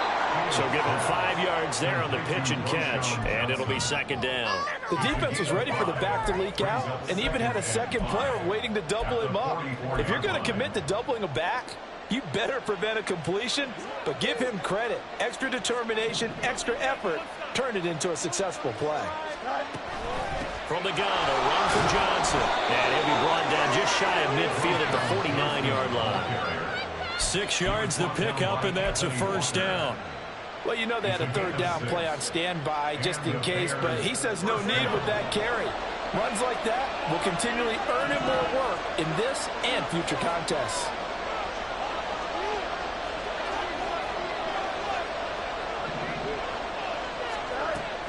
So give him 5 yards there on the pitch and catch, and it'll be 2nd down. The defense was ready for the back to leak out and even had a second player waiting to double him up. If you're going to commit to doubling a back, you better prevent a completion, but give him credit. Extra determination, extra effort, turn it into a successful play. From the gun, a run for Johnson. And he'll be brought down just shy of midfield at the 49-yard line. 6 yards the pickup, and that's a 1st down. Well, you know they had a 3rd down play on standby just in case, but he says no need with that carry. Runs like that will continually earn him more work in this and future contests.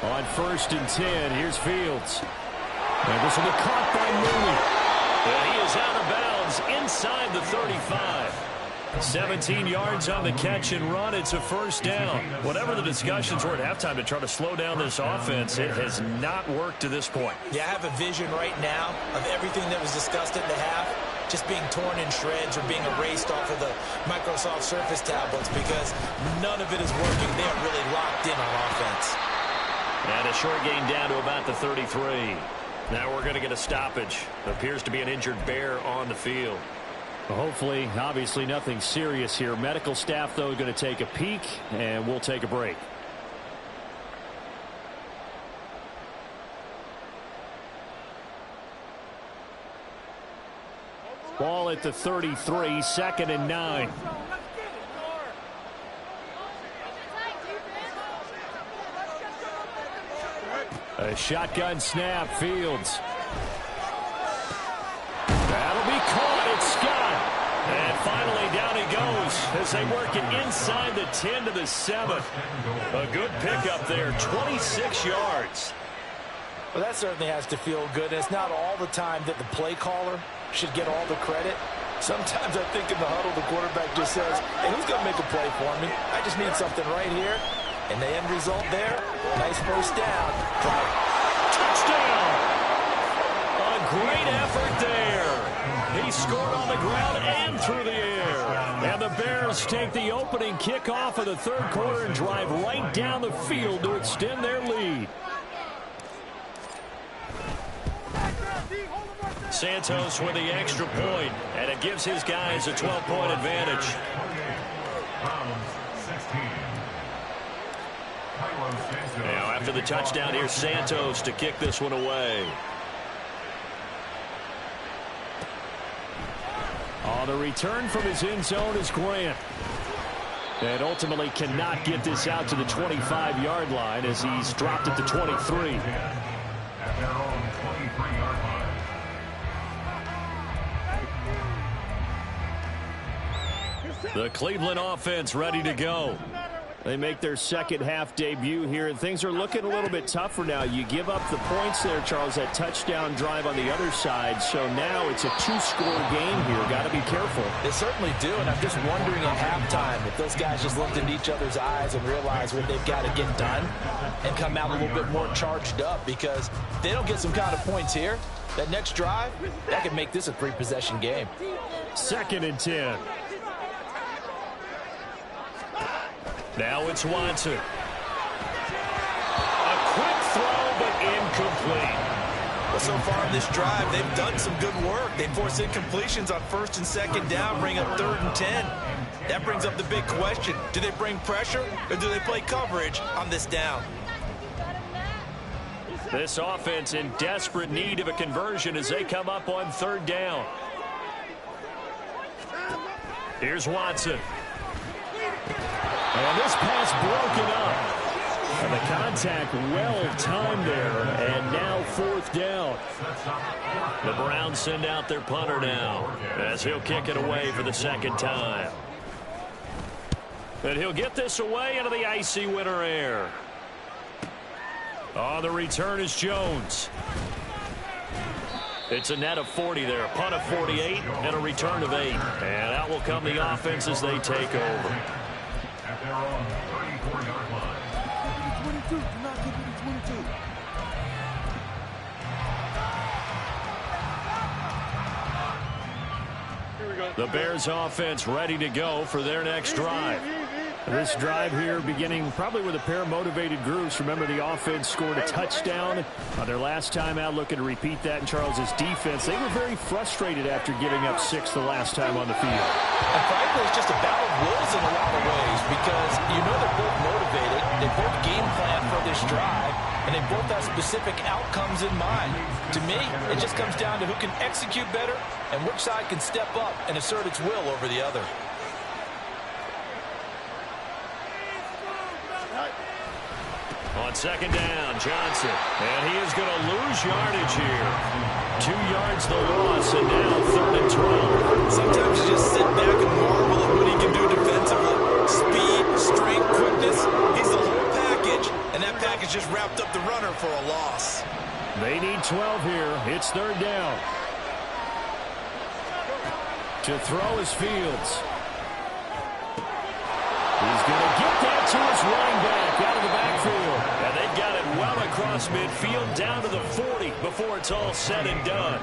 On 1st and 10, here's Fields. And this will be caught by Mooney. And he is out of bounds inside the 35. 17 yards on the catch and run. It's a 1st down. Whatever the discussions were at halftime to try to slow down this offense, it has not worked to this point. Yeah, I have a vision right now of everything that was discussed at the half just being torn in shreds or being erased off of the Microsoft Surface tablets because none of it is working. They are really locked in on offense. And a short gain down to about the 33. Now we're going to get a stoppage. Appears to be an injured Bear on the field. Hopefully, obviously nothing serious here. Medical staff, though, going to take a peek, and we'll take a break. Ball at the 33, 2nd and 9. A shotgun snap, Fields. That'll be caught. It's Scott. And finally down he goes as they work it inside the 10 to the 7. A good pickup there, 26 yards. Well, that certainly has to feel good. It's not all the time that the play caller should get all the credit. Sometimes I think in the huddle, the quarterback just says, hey, who's going to make a play for me? I just need something right here. And the end result there, nice 1st down. Touchdown! A great effort there. He scored on the ground and through the air. And the Bears take the opening kickoff of the 3rd quarter and drive right down the field to extend their lead. Santos with the extra point, and it gives his guys a 12-point advantage. Now after the touchdown, here's Santos to kick this one away. On the return from his end zone is Grant. And ultimately cannot get this out to the 25-yard line as he's dropped at the 23. The Cleveland offense ready to go. They make their second half debut here, and things are looking a little bit tougher now. You give up the points there, Charles, that touchdown drive on the other side. So now it's a 2-score game here. Got to be careful. They certainly do, and I'm just wondering at halftime if those guys just looked into each other's eyes and realized what they've got to get done and come out a little bit more charged up, because if they don't get some kind of points here, that next drive, that could make this a 3-possession game. 2nd and 10. Now it's Watson. A quick throw, but incomplete. Well, so far in this drive, they've done some good work. They force incompletions on 1st and 2nd down, bring up 3rd and 10. That brings up the big question. Do they bring pressure or do they play coverage on this down? This offense in desperate need of a conversion as they come up on 3rd down. Here's Watson. And this pass broken up. And the contact well timed there. And now 4th down. The Browns send out their punter now as he'll kick it away for the 2nd time. And he'll get this away into the icy winter air. On the return is Jones. It's a net of 40 there. A punt of 48 and a return of 8. And out will come the offense as they take over. At their own 34-yard line. 22. Do not give me the 22. The Bears offense ready to go for their next drive. This drive here beginning probably with a pair of motivated groups. Remember, the offense scored a touchdown on their last time out, looking to repeat that in Charles's defense. They were very frustrated after giving up 6 the last time on the field. And frankly, it's just a battle of wills in a lot of ways because you know they're both motivated. They both game plan for this drive, and they both have specific outcomes in mind. To me, it just comes down to who can execute better and which side can step up and assert its will over the other. On 2nd down, Johnson. And he is going to lose yardage here. 2 yards the loss, and now 3rd and 12. Sometimes you just sit back and marvel at what he can do defensively. Speed, strength, quickness. He's the whole package, and that package just wrapped up the runner for a loss. They need 12 here. It's 3rd down. To throw is Fields. He's going to get that to his running back out of the backfield. And they've got it well across midfield down to the 40 before it's all said and done.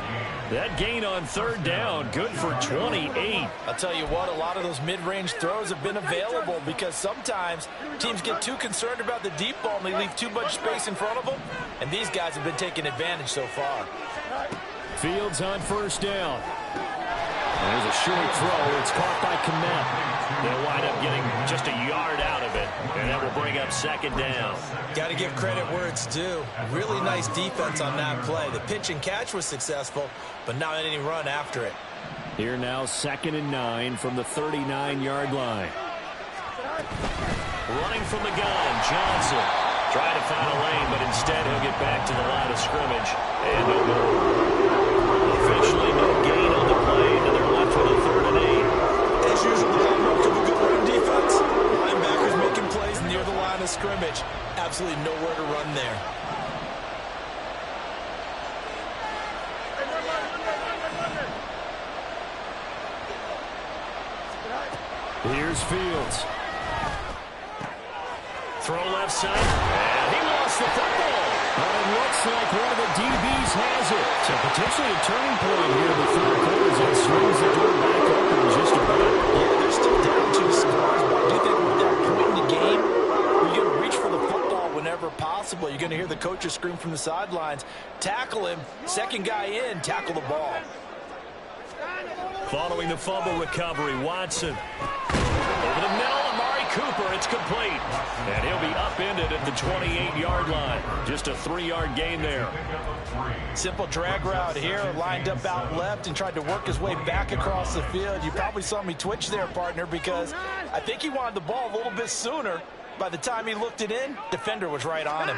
That gain on 3rd down, good for 28. I'll tell you what, a lot of those mid-range throws have been available because sometimes teams get too concerned about the deep ball and they leave too much space in front of them. And these guys have been taking advantage so far. Fields on 1st down. There's a short throw. It's caught by Kmet. They'll wind up getting just a yard out of it, and that will bring up 2nd down. Got to give credit where it's due. Really nice defense on that play. The pitch and catch was successful, but not any run after it. Here now, 2nd and 9 from the 39-yard line. Running from the gun, Johnson. Trying to find a lane, but instead he'll get back to the line of scrimmage. And no more. Officially no gain on the play, and they're left with a 3rd and 8. As usual, the hallmark of a good run defense. Linebackers making plays near the line of scrimmage. Absolutely nowhere to run there. Here's Fields. Throw left side, and he lost the football. But it looks like one of the DBs has it. So potentially a turning point here in the 3rd quarter as it swings the door back open just a bit. Yeah, they're still down 2 scores, but I do think with that point in the game, you're going to reach for the football whenever possible. You're going to hear the coaches scream from the sidelines. Tackle him. 2nd guy in, tackle the ball. Following the fumble recovery, Watson. Over the middle, Amari Cooper, it's complete. And he'll be upended at the 28-yard line. Just a 3-yard gain there. Simple drag route here, lined up out left and tried to work his way back across the field. You probably saw me twitch there, partner, because I think he wanted the ball a little bit sooner. By the time he looked it in, defender was right on him.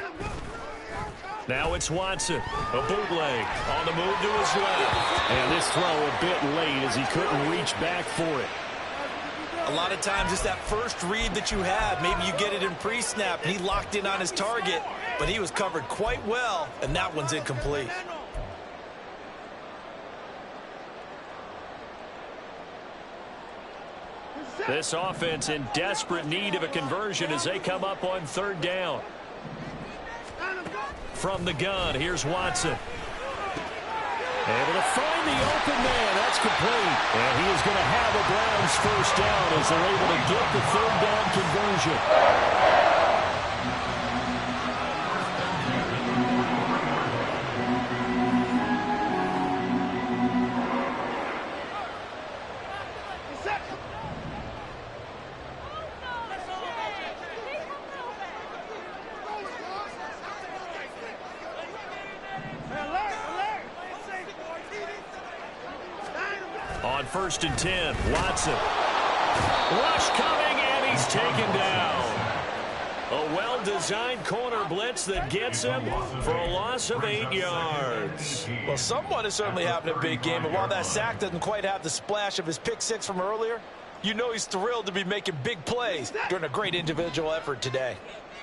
Now it's Watson, a bootleg, on the move to his left. And this throw a bit late as he couldn't reach back for it. A lot of times it's that first read that you have. Maybe you get it in pre-snap, and he locked in on his target, but he was covered quite well, and that one's incomplete. This offense in desperate need of a conversion as they come up on 3rd down. From the gun, here's Watson. Able to find the open man. That's complete. And he is going to have a Browns first down as they're able to get the third down conversion. On 1st and 10, Watson. Rush coming, and he's taken down. A well-designed corner blitz that gets him for a loss of 8 yards. Well, someone is certainly having a big game, and while that sack doesn't quite have the splash of his pick six from earlier, you know he's thrilled to be making big plays during a great individual effort today.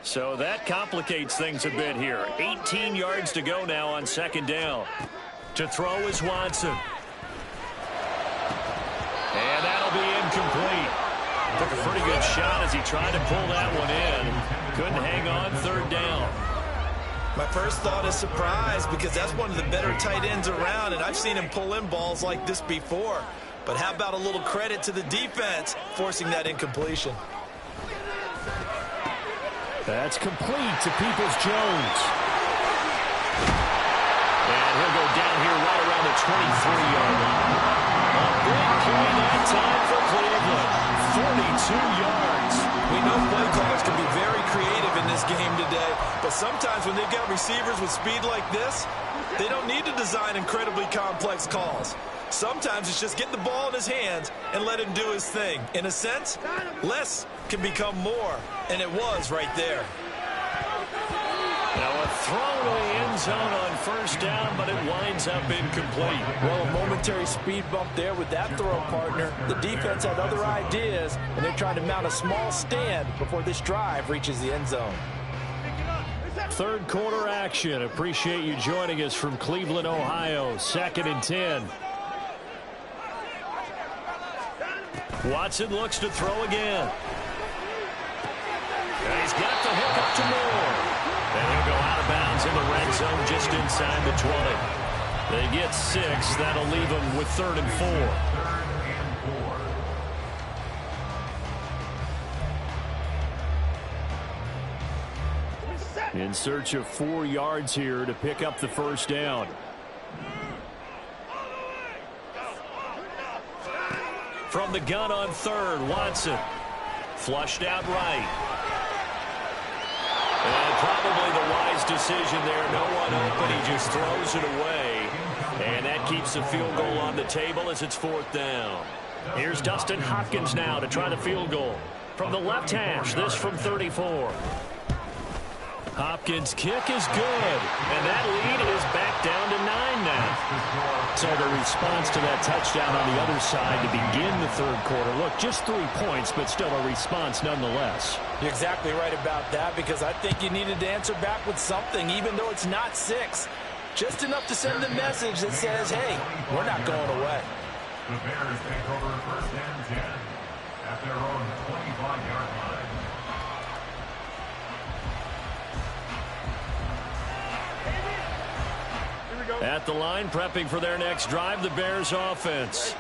So that complicates things a bit here. 18 yards to go now on 2nd down. To throw is Watson. And that'll be incomplete. Took a pretty good shot as he tried to pull that one in. Couldn't hang on 3rd down. My first thought is surprise because that's one of the better tight ends around, and I've seen him pull in balls like this before. But how about a little credit to the defense forcing that incompletion? That's complete to Peoples-Jones. And he'll go down here right around the 23-yard line. A big play that time for Cleveland. 42 yards. We know play callers can be very creative in this game today, but sometimes when they've got receivers with speed like this, they don't need to design incredibly complex calls. Sometimes it's just get the ball in his hands and let him do his thing. In a sense, less can become more, and it was right there. Now a throw to the end zone on 1st down, but it winds up incomplete. Well, a momentary speed bump there with that throw, partner. The defense had other ideas, and they're trying to mount a small stand before this drive reaches the end zone. 3rd quarter action. Appreciate you joining us from Cleveland, Ohio. 2nd and 10. Watson looks to throw again. And he's got the hook up to Moore. And he'll go out of bounds in the red zone just inside the 20. They get 6. That'll leave them with 3rd and 4. In search of 4 yards here to pick up the first down. From the gun on 3rd, Watson. Flushed out right. And probably the wise decision there. No one open. He just throws it away. And that keeps the field goal on the table as it's 4th down. Here's Dustin Hopkins now to try the field goal. From the left hash, this from 34. Hopkins' kick is good, and that lead is back down to 9 now. So the response to that touchdown on the other side to begin the 3rd quarter. Look, just 3 points, but still a response nonetheless. You're exactly right about that because I think you needed to answer back with something, even though it's not 6. Just enough to send a message that says, hey, we're not going away. The Bears take over 1st and 10 at their own 25-yard line. At the line, prepping for their next drive, the Bears offense.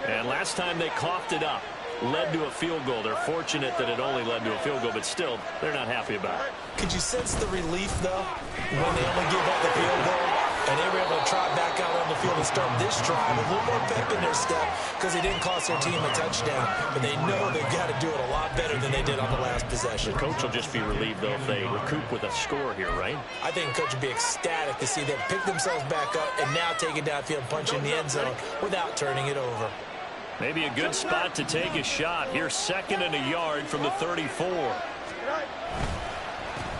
And last time they coughed it up, led to a field goal. They're fortunate that it only led to a field goal, but still, they're not happy about it. Could you sense the relief, though, when they only gave up the field goal? And they were able to trot back out on the field and start this drive with a little more pep in their step because they didn't cost their team a touchdown. But they know they've got to do it a lot better than they did on the last possession. The coach will just be relieved, though, if they recoup with a score here, right? I think the coach would be ecstatic to see them pick themselves back up and now take it downfield, punch in the end zone without turning it over. Maybe a good spot to take a shot. Here's 2nd and a yard from the 34.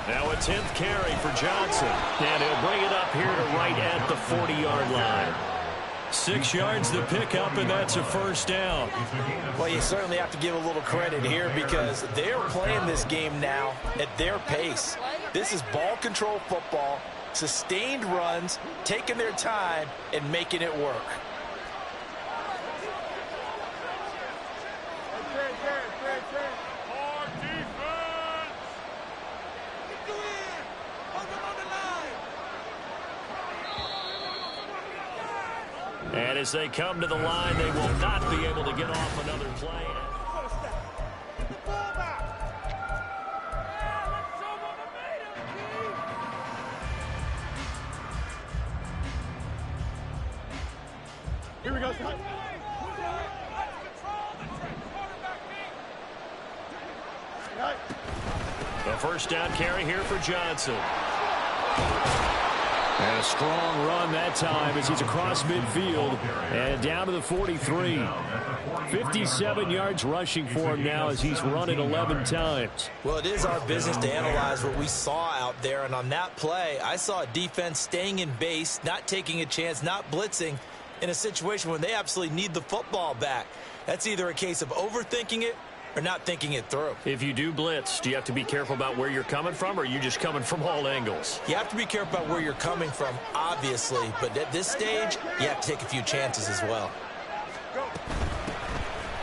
Now a 10th carry for Johnson. And he'll bring it up here to right at the 40-yard line. 6 yards to pick up, and that's a first down. Well, you certainly have to give a little credit here because they're playing this game now at their pace. This is ball control football, sustained runs, taking their time, and making it work. And as they come to the line, they will not be able to get off another play. Here we go. The first down carry here for Johnson. And a strong run that time as he's across midfield and down to the 43. 57 yards rushing for him now as he's run it 11 times. Well, it is our business to analyze what we saw out there, and on that play, I saw a defense staying in base, not taking a chance, not blitzing in a situation when they absolutely need the football back. That's either a case of overthinking it or not thinking it through. If you do blitz, do you have to be careful about where you're coming from, or are you just coming from all angles? You have to be careful about where you're coming from, obviously, but at this stage, you have to take a few chances as well.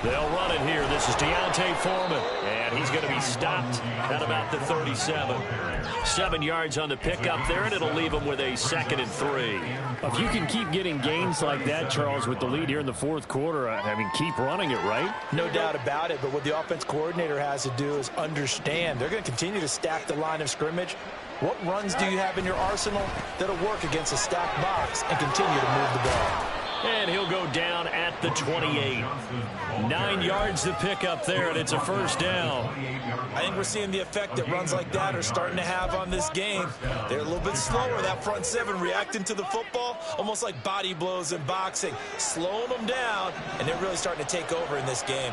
They'll run it here. This is Deontay Foreman, and he's going to be stopped at about the 37. 7 yards on the pickup there, and it'll leave him with a 2nd and 3. If you can keep getting gains like that, Charles, with the lead here in the fourth quarter, I mean, keep running it, right? No doubt about it, but what the offense coordinator has to do is understand. They're going to continue to stack the line of scrimmage. What runs do you have in your arsenal that'll work against a stacked box and continue to move the ball? And he'll go down at the 28. 9 yards to pick up there, and it's a first down. I think we're seeing the effect that runs like that are starting to have on this game. They're a little bit slower, that front seven, reacting to the football, almost like body blows in boxing, slowing them down, and they're really starting to take over in this game.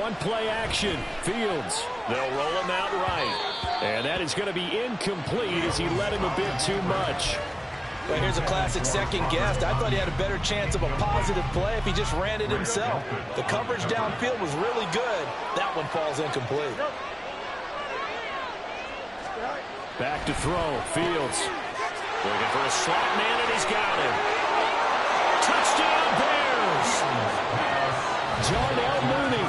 On play action, Fields. They'll roll him out right. And that is going to be incomplete as he led him a bit too much. Well, here's a classic second guess. I thought he had a better chance of a positive play if he just ran it himself. The coverage downfield was really good. That one falls incomplete. Back to throw, Fields. Looking for a slot man, and he's got him. Touchdown, Bears! Darnell Mooney,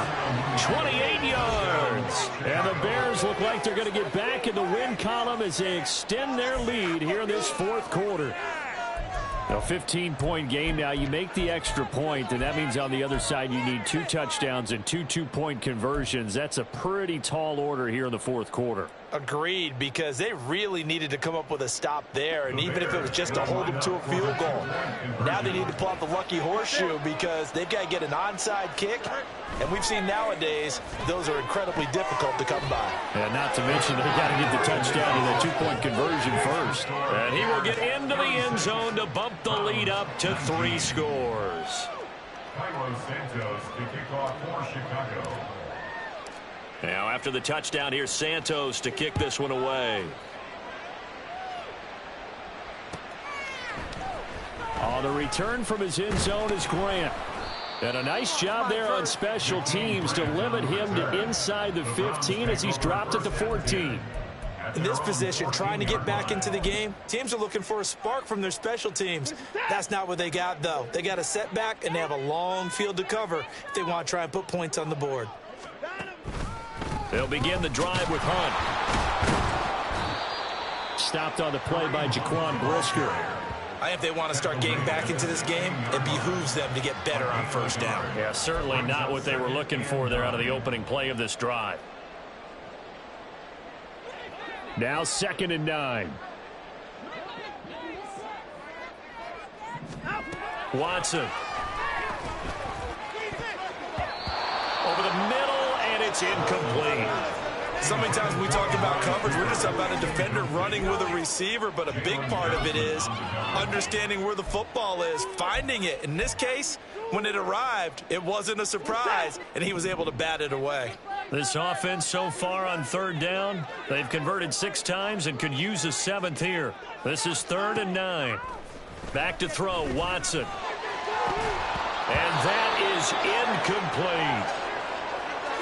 28 yards. And the Bears look like they're going to get back in the win column as they extend their lead here in this fourth quarter. A 15-point game now. You make the extra point, and that means on the other side you need 2 touchdowns and 2 two-point conversions. That's a pretty tall order here in the fourth quarter. Agreed, because they really needed to come up with a stop there, and even if it was just to hold them to a field goal. Now they need to pull out the lucky horseshoe because they've got to get an onside kick, and we've seen nowadays those are incredibly difficult to come by. And not to mention they've got to get the touchdown and the two-point conversion first. And he will get into the end zone to bump the lead up to 3 scores. Carlos Santos to kick off for Chicago. Now after the touchdown, here's Santos to kick this one away. On the return from his end zone is Grant. And a nice job there on special teams to limit him to inside the 15 as he's dropped at the 14. In this position, trying to get back into the game, teams are looking for a spark from their special teams. That's not what they got, though. They got a setback, and they have a long field to cover if they want to try and put points on the board. They'll begin the drive with Hunt. Stopped on the play by Jaquan Brisker. I think if they want to start getting back into this game, it behooves them to get better on first down. Yeah, certainly not what they were looking for there out of the opening play of this drive. Now 2nd and 9. Watson. Over the middle, and it's incomplete. So many times when we talk about coverage, we're just about a defender running with a receiver, but a big part of it is understanding where the football is, finding it. In this case, when it arrived, it wasn't a surprise, and he was able to bat it away. This offense so far on 3rd down, they've converted 6 times and could use a 7th here. This is 3rd and 9. Back to throw, Watson. And that is incomplete.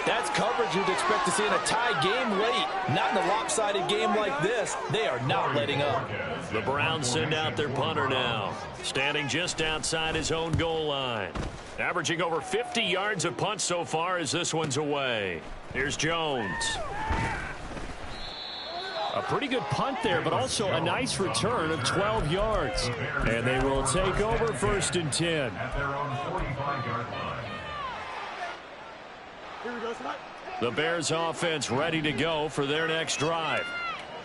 That's coverage you'd expect to see in a tie game late. Not in a lopsided game like this. They are not letting up. The Browns send out their punter now, standing just outside his own goal line. Averaging over 50 yards a punt so far as this one's away. Here's Jones. A pretty good punt there, but also a nice return of 12 yards. And they will take over 1st and 10. At their own 45-yard line. Here we go, Scott. The Bears offense ready to go for their next drive.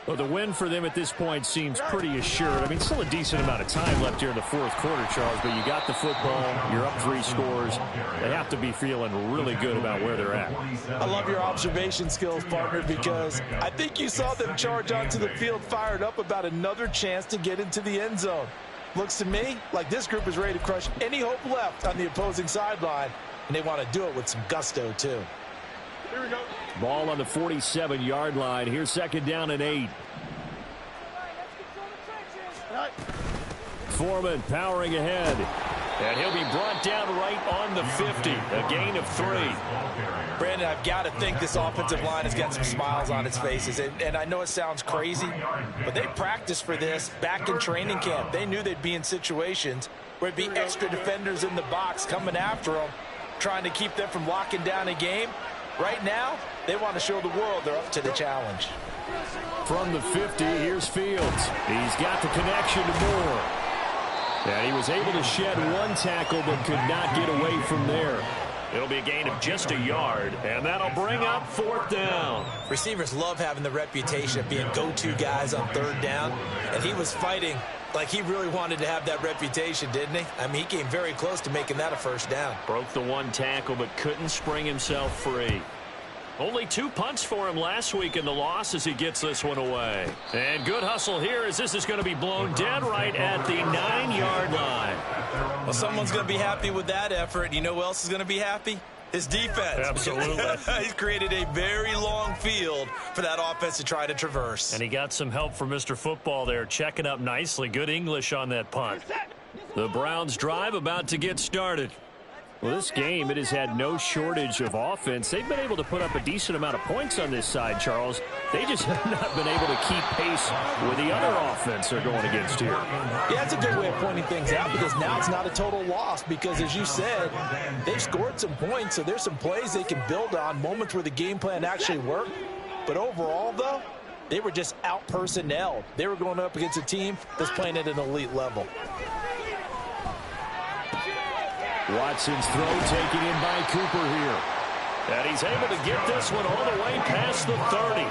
Well, the win for them at this point seems pretty assured. I mean, still a decent amount of time left here in the 4th quarter, Charles, but you got the football, you're up 3 scores. They have to be feeling really good about where they're at. I love your observation skills, partner, because I think you saw them charge onto the field fired up about another chance to get into the end zone. Looks to me like this group is ready to crush any hope left on the opposing sideline, and they want to do it with some gusto, too. Here we go. Ball on the 47-yard line. Here's 2nd down and 8. Foreman powering ahead. And he'll be brought down right on the 50. A gain of 3. Brandon, I've got to think this offensive line has got some smiles on its faces. And I know it sounds crazy, but they practiced for this back in training camp. They knew they'd be in situations where it'd be extra defenders in the box coming after them, trying to keep them from locking down a game. Right now, they want to show the world they're up to the challenge. From the 50, here's Fields. He's got the connection to Moore. And he was able to shed 1 tackle but could not get away from there. It'll be a gain of just a yard, and that'll bring up 4th down. Receivers love having the reputation of being go-to guys on 3rd down, and he was fighting like he really wanted to have that reputation, didn't he? I mean, he came very close to making that a 1st down. Broke the 1 tackle but couldn't spring himself free. Only 2 punts for him last week in the loss as he gets this one away. And good hustle here as this is going to be blown dead right at the 9-yard line. Well, someone's going to be happy with that effort. You know who else is going to be happy? His defense. Absolutely. He's created a very long field for that offense to try to traverse. And he got some help from Mr. Football there, checking up nicely. Good English on that punt. The Browns drive about to get started. Well, this game, it has had no shortage of offense. They've been able to put up a decent amount of points on this side, Charles. They just have not been able to keep pace with the other offense they're going against here. Yeah, that's a good way of pointing things out because now it's not a total loss because, as you said, they've scored some points, so there's some plays they can build on, moments where the game plan actually worked. But overall, though, they were just out-personnelled. They were going up against a team that's playing at an elite level. Watson's throw taken in by Cooper here. And he's able to get this one all the way past the 30.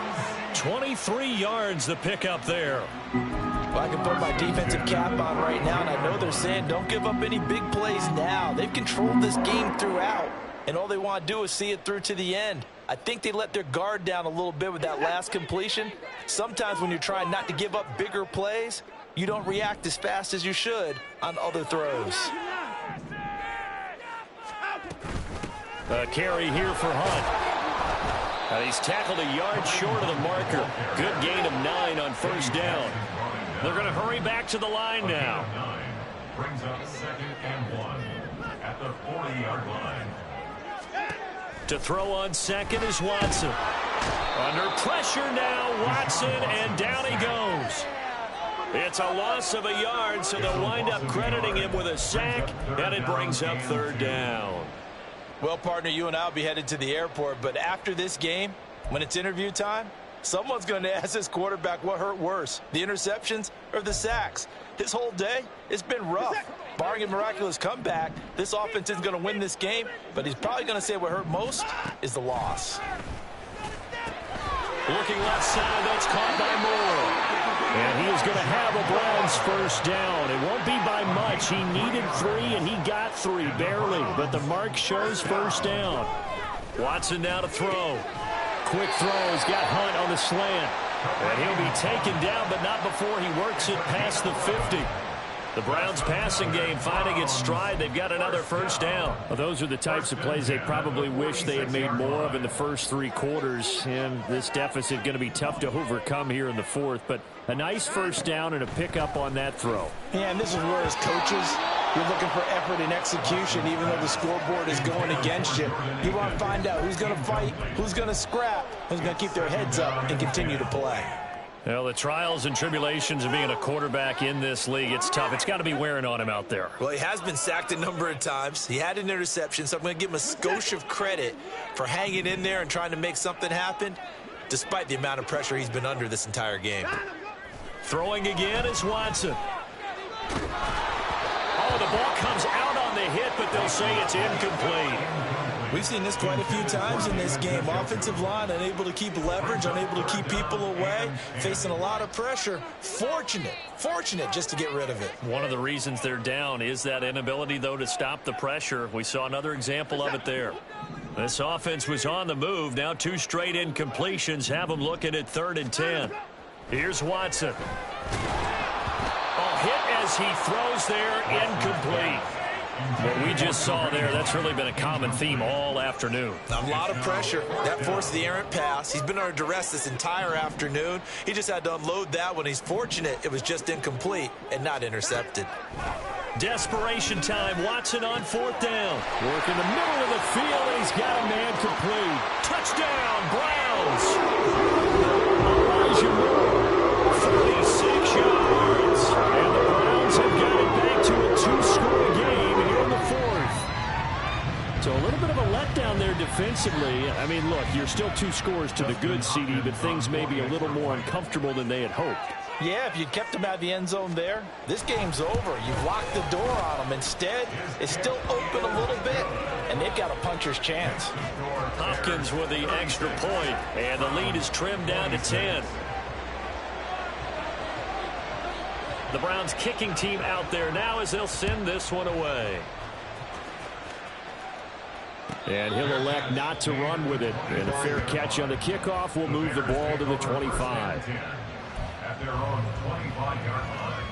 23 yards the pickup there. Well, I can put my defensive cap on right now, and I know they're saying don't give up any big plays now. They've controlled this game throughout, and all they want to do is see it through to the end. I think they let their guard down a little bit with that last completion. Sometimes when you're trying not to give up bigger plays, you don't react as fast as you should on other throws. A carry here for Hunt. He's tackled a yard short of the marker. Good gain of 9 on 1st down. They're going to hurry back to the line now. Brings up 2nd and 1 at the 40-yard line. To throw on 2nd is Watson. Under pressure now, Watson, and down he goes. It's a loss of a yard, so they'll wind up crediting him with a sack, and it brings up 3rd down. Well, partner, you and I will be headed to the airport, but after this game, when it's interview time, someone's going to ask this quarterback what hurt worse, the interceptions or the sacks. His whole day, it's been rough. Barring a miraculous comeback, this offense isn't going to win this game, but he's probably going to say what hurt most is the loss. Looking left side, that's caught by Moore. And he is going to have a Browns 1st down. It won't be by much. He needed 3, and he got 3, barely. But the mark shows 1st down. Watson now to throw. Quick throw. He's got Hunt on the slant. And he'll be taken down, but not before he works it past the 50. The Browns passing game finding its stride. They've got another 1st down. Well, those are the types of plays they probably wish they had made more of in the first 3 quarters. And this deficit going to be tough to overcome here in the 4th. But a nice 1st down and a pickup on that throw. Yeah, and this is where as coaches, you're looking for effort and execution even though the scoreboard is going against you. You want to find out who's going to fight, who's going to scrap, who's going to keep their heads up and continue to play. Well, the trials and tribulations of being a quarterback in this league, it's tough. It's got to be wearing on him out there. Well, he has been sacked a number of times. He had an interception, so I'm going to give him a skosh of credit for hanging in there and trying to make something happen. despite the amount of pressure he's been under this entire game. Throwing again is Watson. Oh, the ball comes out on the hit, but they'll say it's incomplete. We've seen this quite a few times in this game. Offensive line unable to keep leverage, unable to keep people away, facing a lot of pressure. Fortunate just to get rid of it. One of the reasons they're down is that inability, though, to stop the pressure. We saw another example of it there. This offense was on the move. Now 2 straight incompletions have them looking at 3rd and 10. Here's Watson. Oh, hit as he throws there, incomplete. What we just saw there, that's really been a common theme all afternoon. A lot of pressure. That forced the errant pass. He's been under duress this entire afternoon. He just had to unload that one. He's fortunate it was just incomplete and not intercepted. Desperation time. Watson on 4th down. Work in the middle of the field, and he's got a man complete. Touchdown, Browns. Elijah Moore, 46 yards. And the Browns have got it back to a 2-score game here in the 4th. So a little bit of a letdown there defensively. I mean, look, you're still 2 scores to the good, CD, but things may be a little more uncomfortable than they had hoped. Yeah, if you kept them out of the end zone there, this game's over. You've locked the door on them. Instead, it's still open a little bit, and they've got a puncher's chance. Hopkins with the extra point, and the lead is trimmed down to 10. The Browns kicking team out there now as they'll send this one away. And he'll elect not to run with it. And a fair catch on the kickoff will move the ball to the 25. At their own 25-yard line.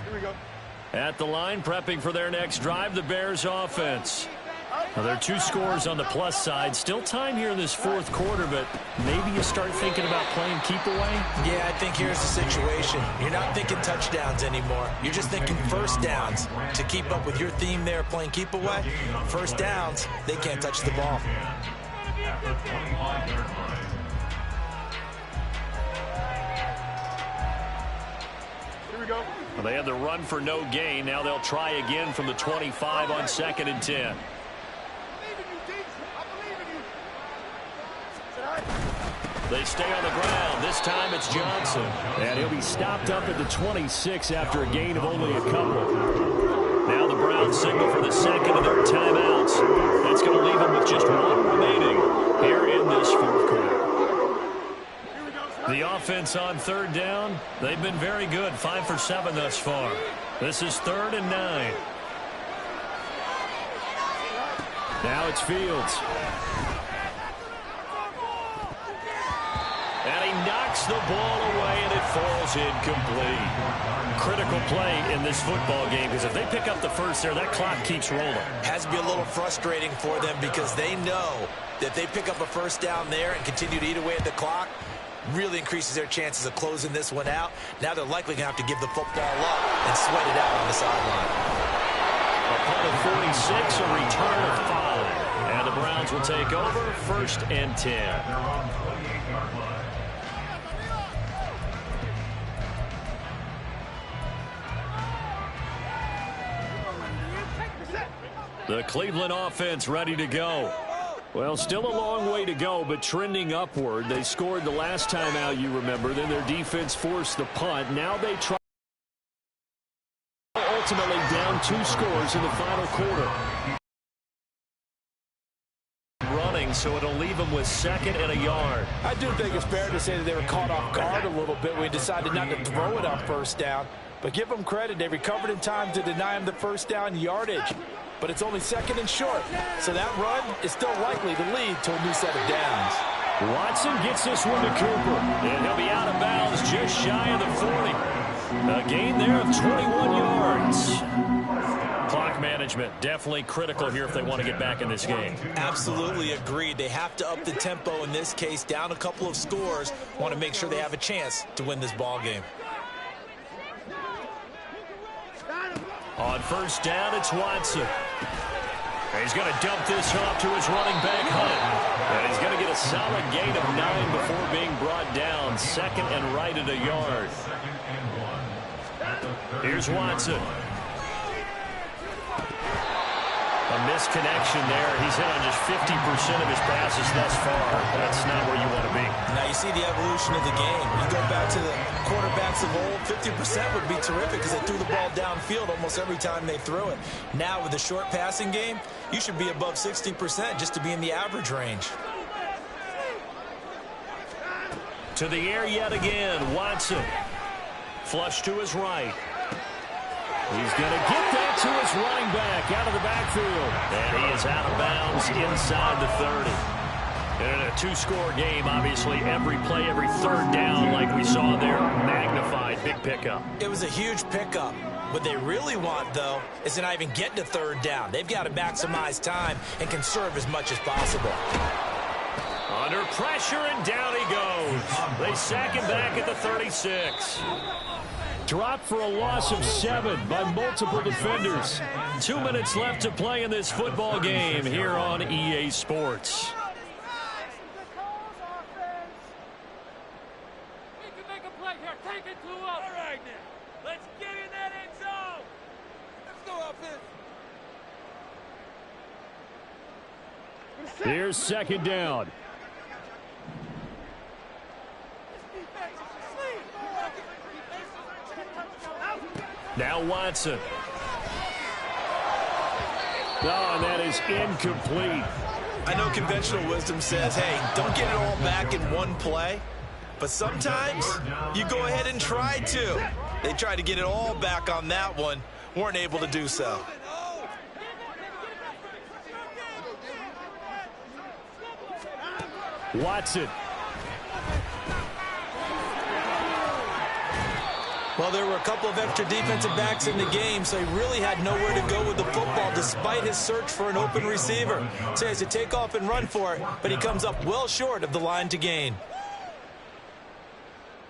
Here we go. At the line, prepping for their next drive, the Bears offense. Now, there are 2 scores on the plus side. Still time here in this 4th quarter, but maybe you start thinking about playing keep away? Yeah, I think here's the situation. You're not thinking touchdowns anymore. You're just thinking first downs. To keep up with your theme there, playing keep away, first downs, they can't touch the ball. At the 25-yard line. Here we go. Well, they had the run for no gain. Now they'll try again from the 25 on 2nd and 10. They stay on the ground. This time it's Johnson. And he'll be stopped up at the 26 after a gain of only a couple. Now the Browns signal for the 2nd of their timeouts. That's going to leave them with just 1 remaining here in this 4th quarter. The offense on 3rd down, they've been very good. 5 for 7 thus far. This is 3rd and 9. Now it's Fields. And he knocks the ball away, and it falls incomplete. Critical play in this football game, because if they pick up the first there, that clock keeps rolling. Has to be a little frustrating for them because they know that if they pick up a first down there and continue to eat away at the clock, really increases their chances of closing this one out. Now they're likely going to have to give the football up and sweat it out on the sideline. A punt of 46, a return of 5. And the Browns will take over 1st and 10. The Cleveland offense ready to go. Well, still a long way to go, but trending upward. They scored the last time out, you remember. Then their defense forced the punt. Now they try. Ultimately down 2 scores in the final quarter. Running, so it'll leave them with 2nd and a yard. I do think it's fair to say that they were caught off guard a little bit when we decided not to throw it on 1st down. But give them credit. They recovered in time to deny him the 1st down yardage. But it's only 2nd and short. So that run is still likely to lead to a new set of downs. Watson gets this one to Cooper. And he'll be out of bounds just shy of the 40. A gain there of 21 yards. Clock management definitely critical here if they want to get back in this game. Absolutely agreed. They have to up the tempo in this case, down a couple of scores. Want to make sure they have a chance to win this ball game. On 1st down, it's Watson. He's going to dump this off to his running back, Hunt. And he's going to get a solid gain of 9 before being brought down. 2nd and right at a yard. Here's Watson. A misconnection there. He's hit on just 50% of his passes thus far. That's not where you want to be. Now you see the evolution of the game. You go back to the quarterbacks of old, 50% would be terrific because they threw the ball downfield almost every time they threw it. Now with the short passing game, you should be above 60% just to be in the average range. To the air yet again, Watson. Flush to his right. He's going to get that to his running back out of the backfield. And he is out of bounds inside the 30. And in a two-score game, obviously, every play, every third down, like we saw there, magnified. Big pickup. It was a huge pickup. What they really want, though, is to not even get to third down. They've got to maximize time and conserve as much as possible. Under pressure, and down he goes. They sack him back at the 36. Dropped for a loss of 7 by multiple defenders. 2 minutes left to play in this football game here on EA Sports. We can make a play here. Take it to us. All right, now. Let's get in that end zone. Let's go offense. Here's second down. Now Watson. No, and that is incomplete. I know conventional wisdom says, hey, don't get it all back in one play. But sometimes you go ahead and try to. They tried to get it all back on that one. Weren't able to do so. Watson. Well, there were a couple of extra defensive backs in the game, so he really had nowhere to go with the football despite his search for an open receiver. So he has to take off and run for it, but he comes up well short of the line to gain.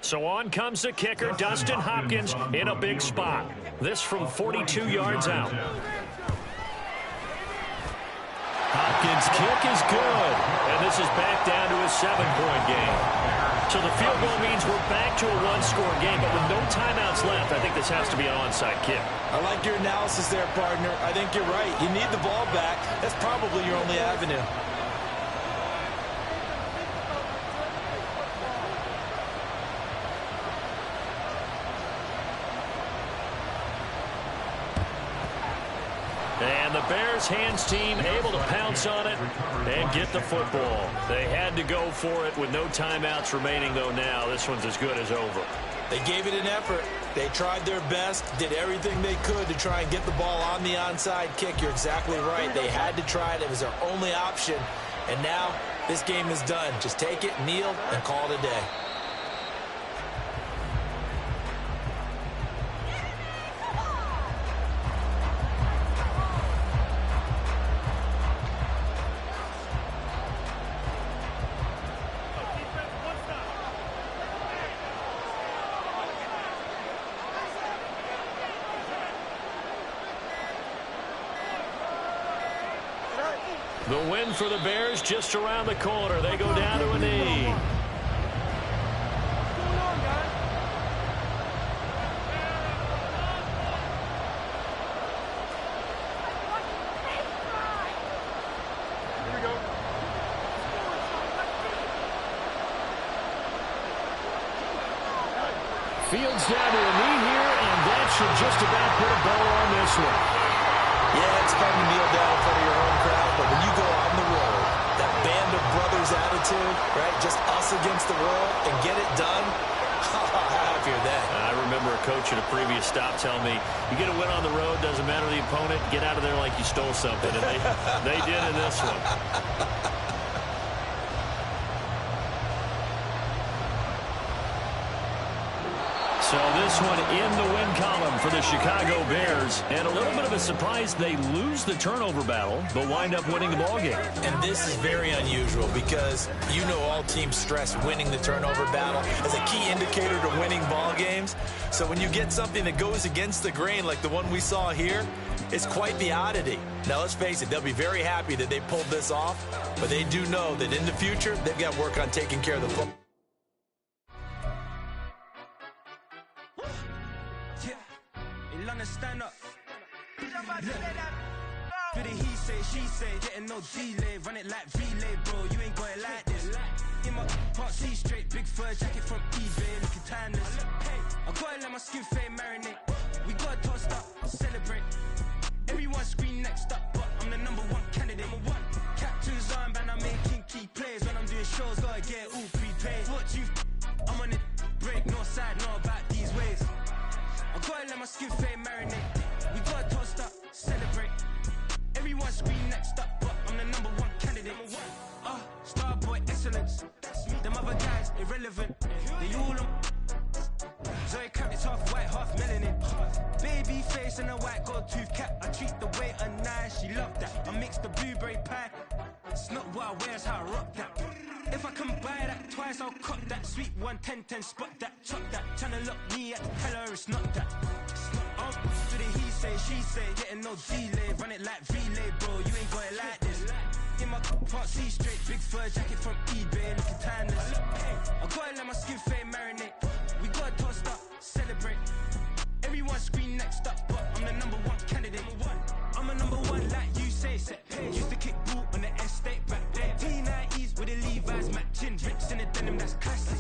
So on comes the kicker, Dustin Hopkins, in a big spot. This from 42 yards out. Hopkins' kick is good, and this is back down to a 7-point game. So the field goal means we're back to a one-score game, but with no timeouts left, I think this has to be an onside kick. I like your analysis there, partner. I think you're right. You need the ball back. That's probably your only avenue. And the Bears hands team able to pounce on it and get the football. They had to go for it with no timeouts remaining, though now this one's as good as over. They gave it an effort. They tried their best, did everything they could to try and get the ball on the onside kick. You're exactly right. They had to try it. It was their only option. And now this game is done. Just take it, kneel, and call it a day. The win for the Bears just around the corner. They go down to a knee. Fields down to a knee here, and that should just about put a bow on this one. Yeah, it's fun to kneel down in front of your home crowd, but when you go on the road, that band of brothers attitude, right, just us against the world, and get it done, how happy are they? I remember a coach at a previous stop telling me, you get a win on the road, doesn't matter the opponent, get out of there like you stole something, and they did in this one. So this one in the win column for the Chicago Bears. And a little bit of a surprise, they lose the turnover battle, but wind up winning the ballgame. And this is very unusual because you know all teams stress winning the turnover battle as a key indicator to winning ball games. So when you get something that goes against the grain like the one we saw here, it's quite the oddity. Now, let's face it, they'll be very happy that they pulled this off, but they do know that in the future, they've got work on taking care of the football. Stand up. Do the he say, she say, getting no delay. Run it like relay, bro, you ain't got it like this. In my part C straight, big fur jacket from eBay, looking timeless. I gotta let my skin fade marinate. We gotta toast up, celebrate. Everyone scream next up, but I'm the #1 candidate. Captain's armband, I'm making key plays. When I'm doing shows, gotta get all prepaid. What you I'm on it, break, no side, know about these ways. I gotta let my skin fade marinate. We gotta toast up, celebrate. Everyone scream next up, but I'm the #1 candidate. Starboy excellence. Them other guys irrelevant. They all on. Zoe Kravitz half white, half melanin. Baby face and a white gold tooth cap. I treat the waiter nice, she love that. I mix the blueberry pie. It's not what I wear, it's how I rock that. If I can buy that twice, I'll cop that. Sweet 110, spot that, chop that. Tryna lock me at the teller, it's not that. Do the he say, she say, getting no delay. Run it like relay, bro, you ain't got it like this. In my part C straight, big fur jacket from eBay, looking timeless. I gotta let my skin fade marinate. We gotta toast up, celebrate. Everyone scream next up, but I'm the #1 candidate. I'm a #1 like you say, set. Used to kick ball on the estate back there. T90s with the Levi's matching. Rips in the denim, that's classic.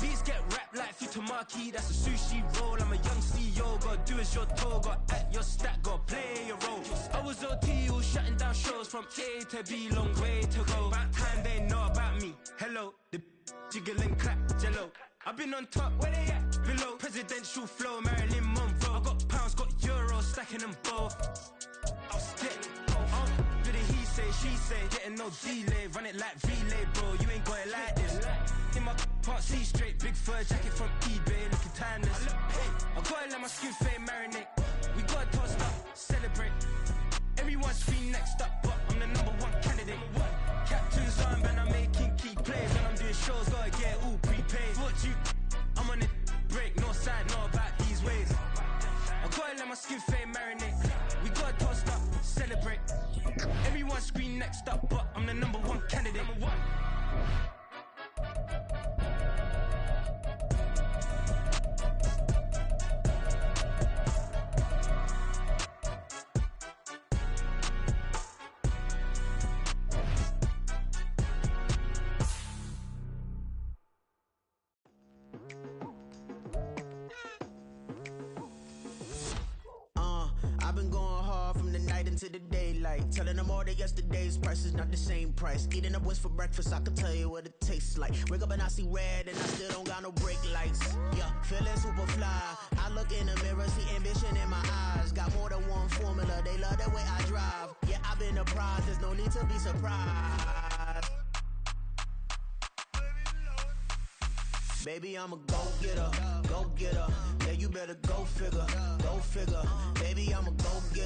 Beats get wrapped like Futamaki, that's a sushi roll. I'm a young CEO, gotta do as you're told. Got at your stat, gotta play your role. I was OT, all shutting down shows from A to B, long way to go. About time they know about me. Hello, the jiggle and clap, jello. I've been on top, where they at? Below, presidential flow, Marilyn Monroe. I got pounds, got euros, stacking them both. I'll stick. Do the he say, she say, getting no delay. Run it like relay, bro, you ain't got it like this. In my part C straight, big fur jacket from eBay, looking timeless. I gotta let my skin fade marinate. We gotta toast up, celebrate. Everyone scream next up, but I'm the #1 candidate. Captain's armband, I'm making key plays. When I'm doing shows, gotta get all prepaid. What you I'm on it, break, no side, know about these ways. I gotta let my skin fade marinate. We gotta toast up, celebrate. Everyone scream next up, but I'm the #1 candidate. I've been going hard from the night into the daylight, telling them all that yesterday's price is not the same price. Eating up wings for breakfast, I can tell you what it tastes like. Wake up and I see red and I still don't got no brake lights. Yeah, feeling super fly. I look in the mirror, see ambition in my eyes. Got more than one formula, they love the way I drive. Yeah, I've been a prize, there's no need to be surprised. Baby, I'm a go-getter, go-getter. Yeah, you better go figure, go figure. Baby, I'm a go-getter.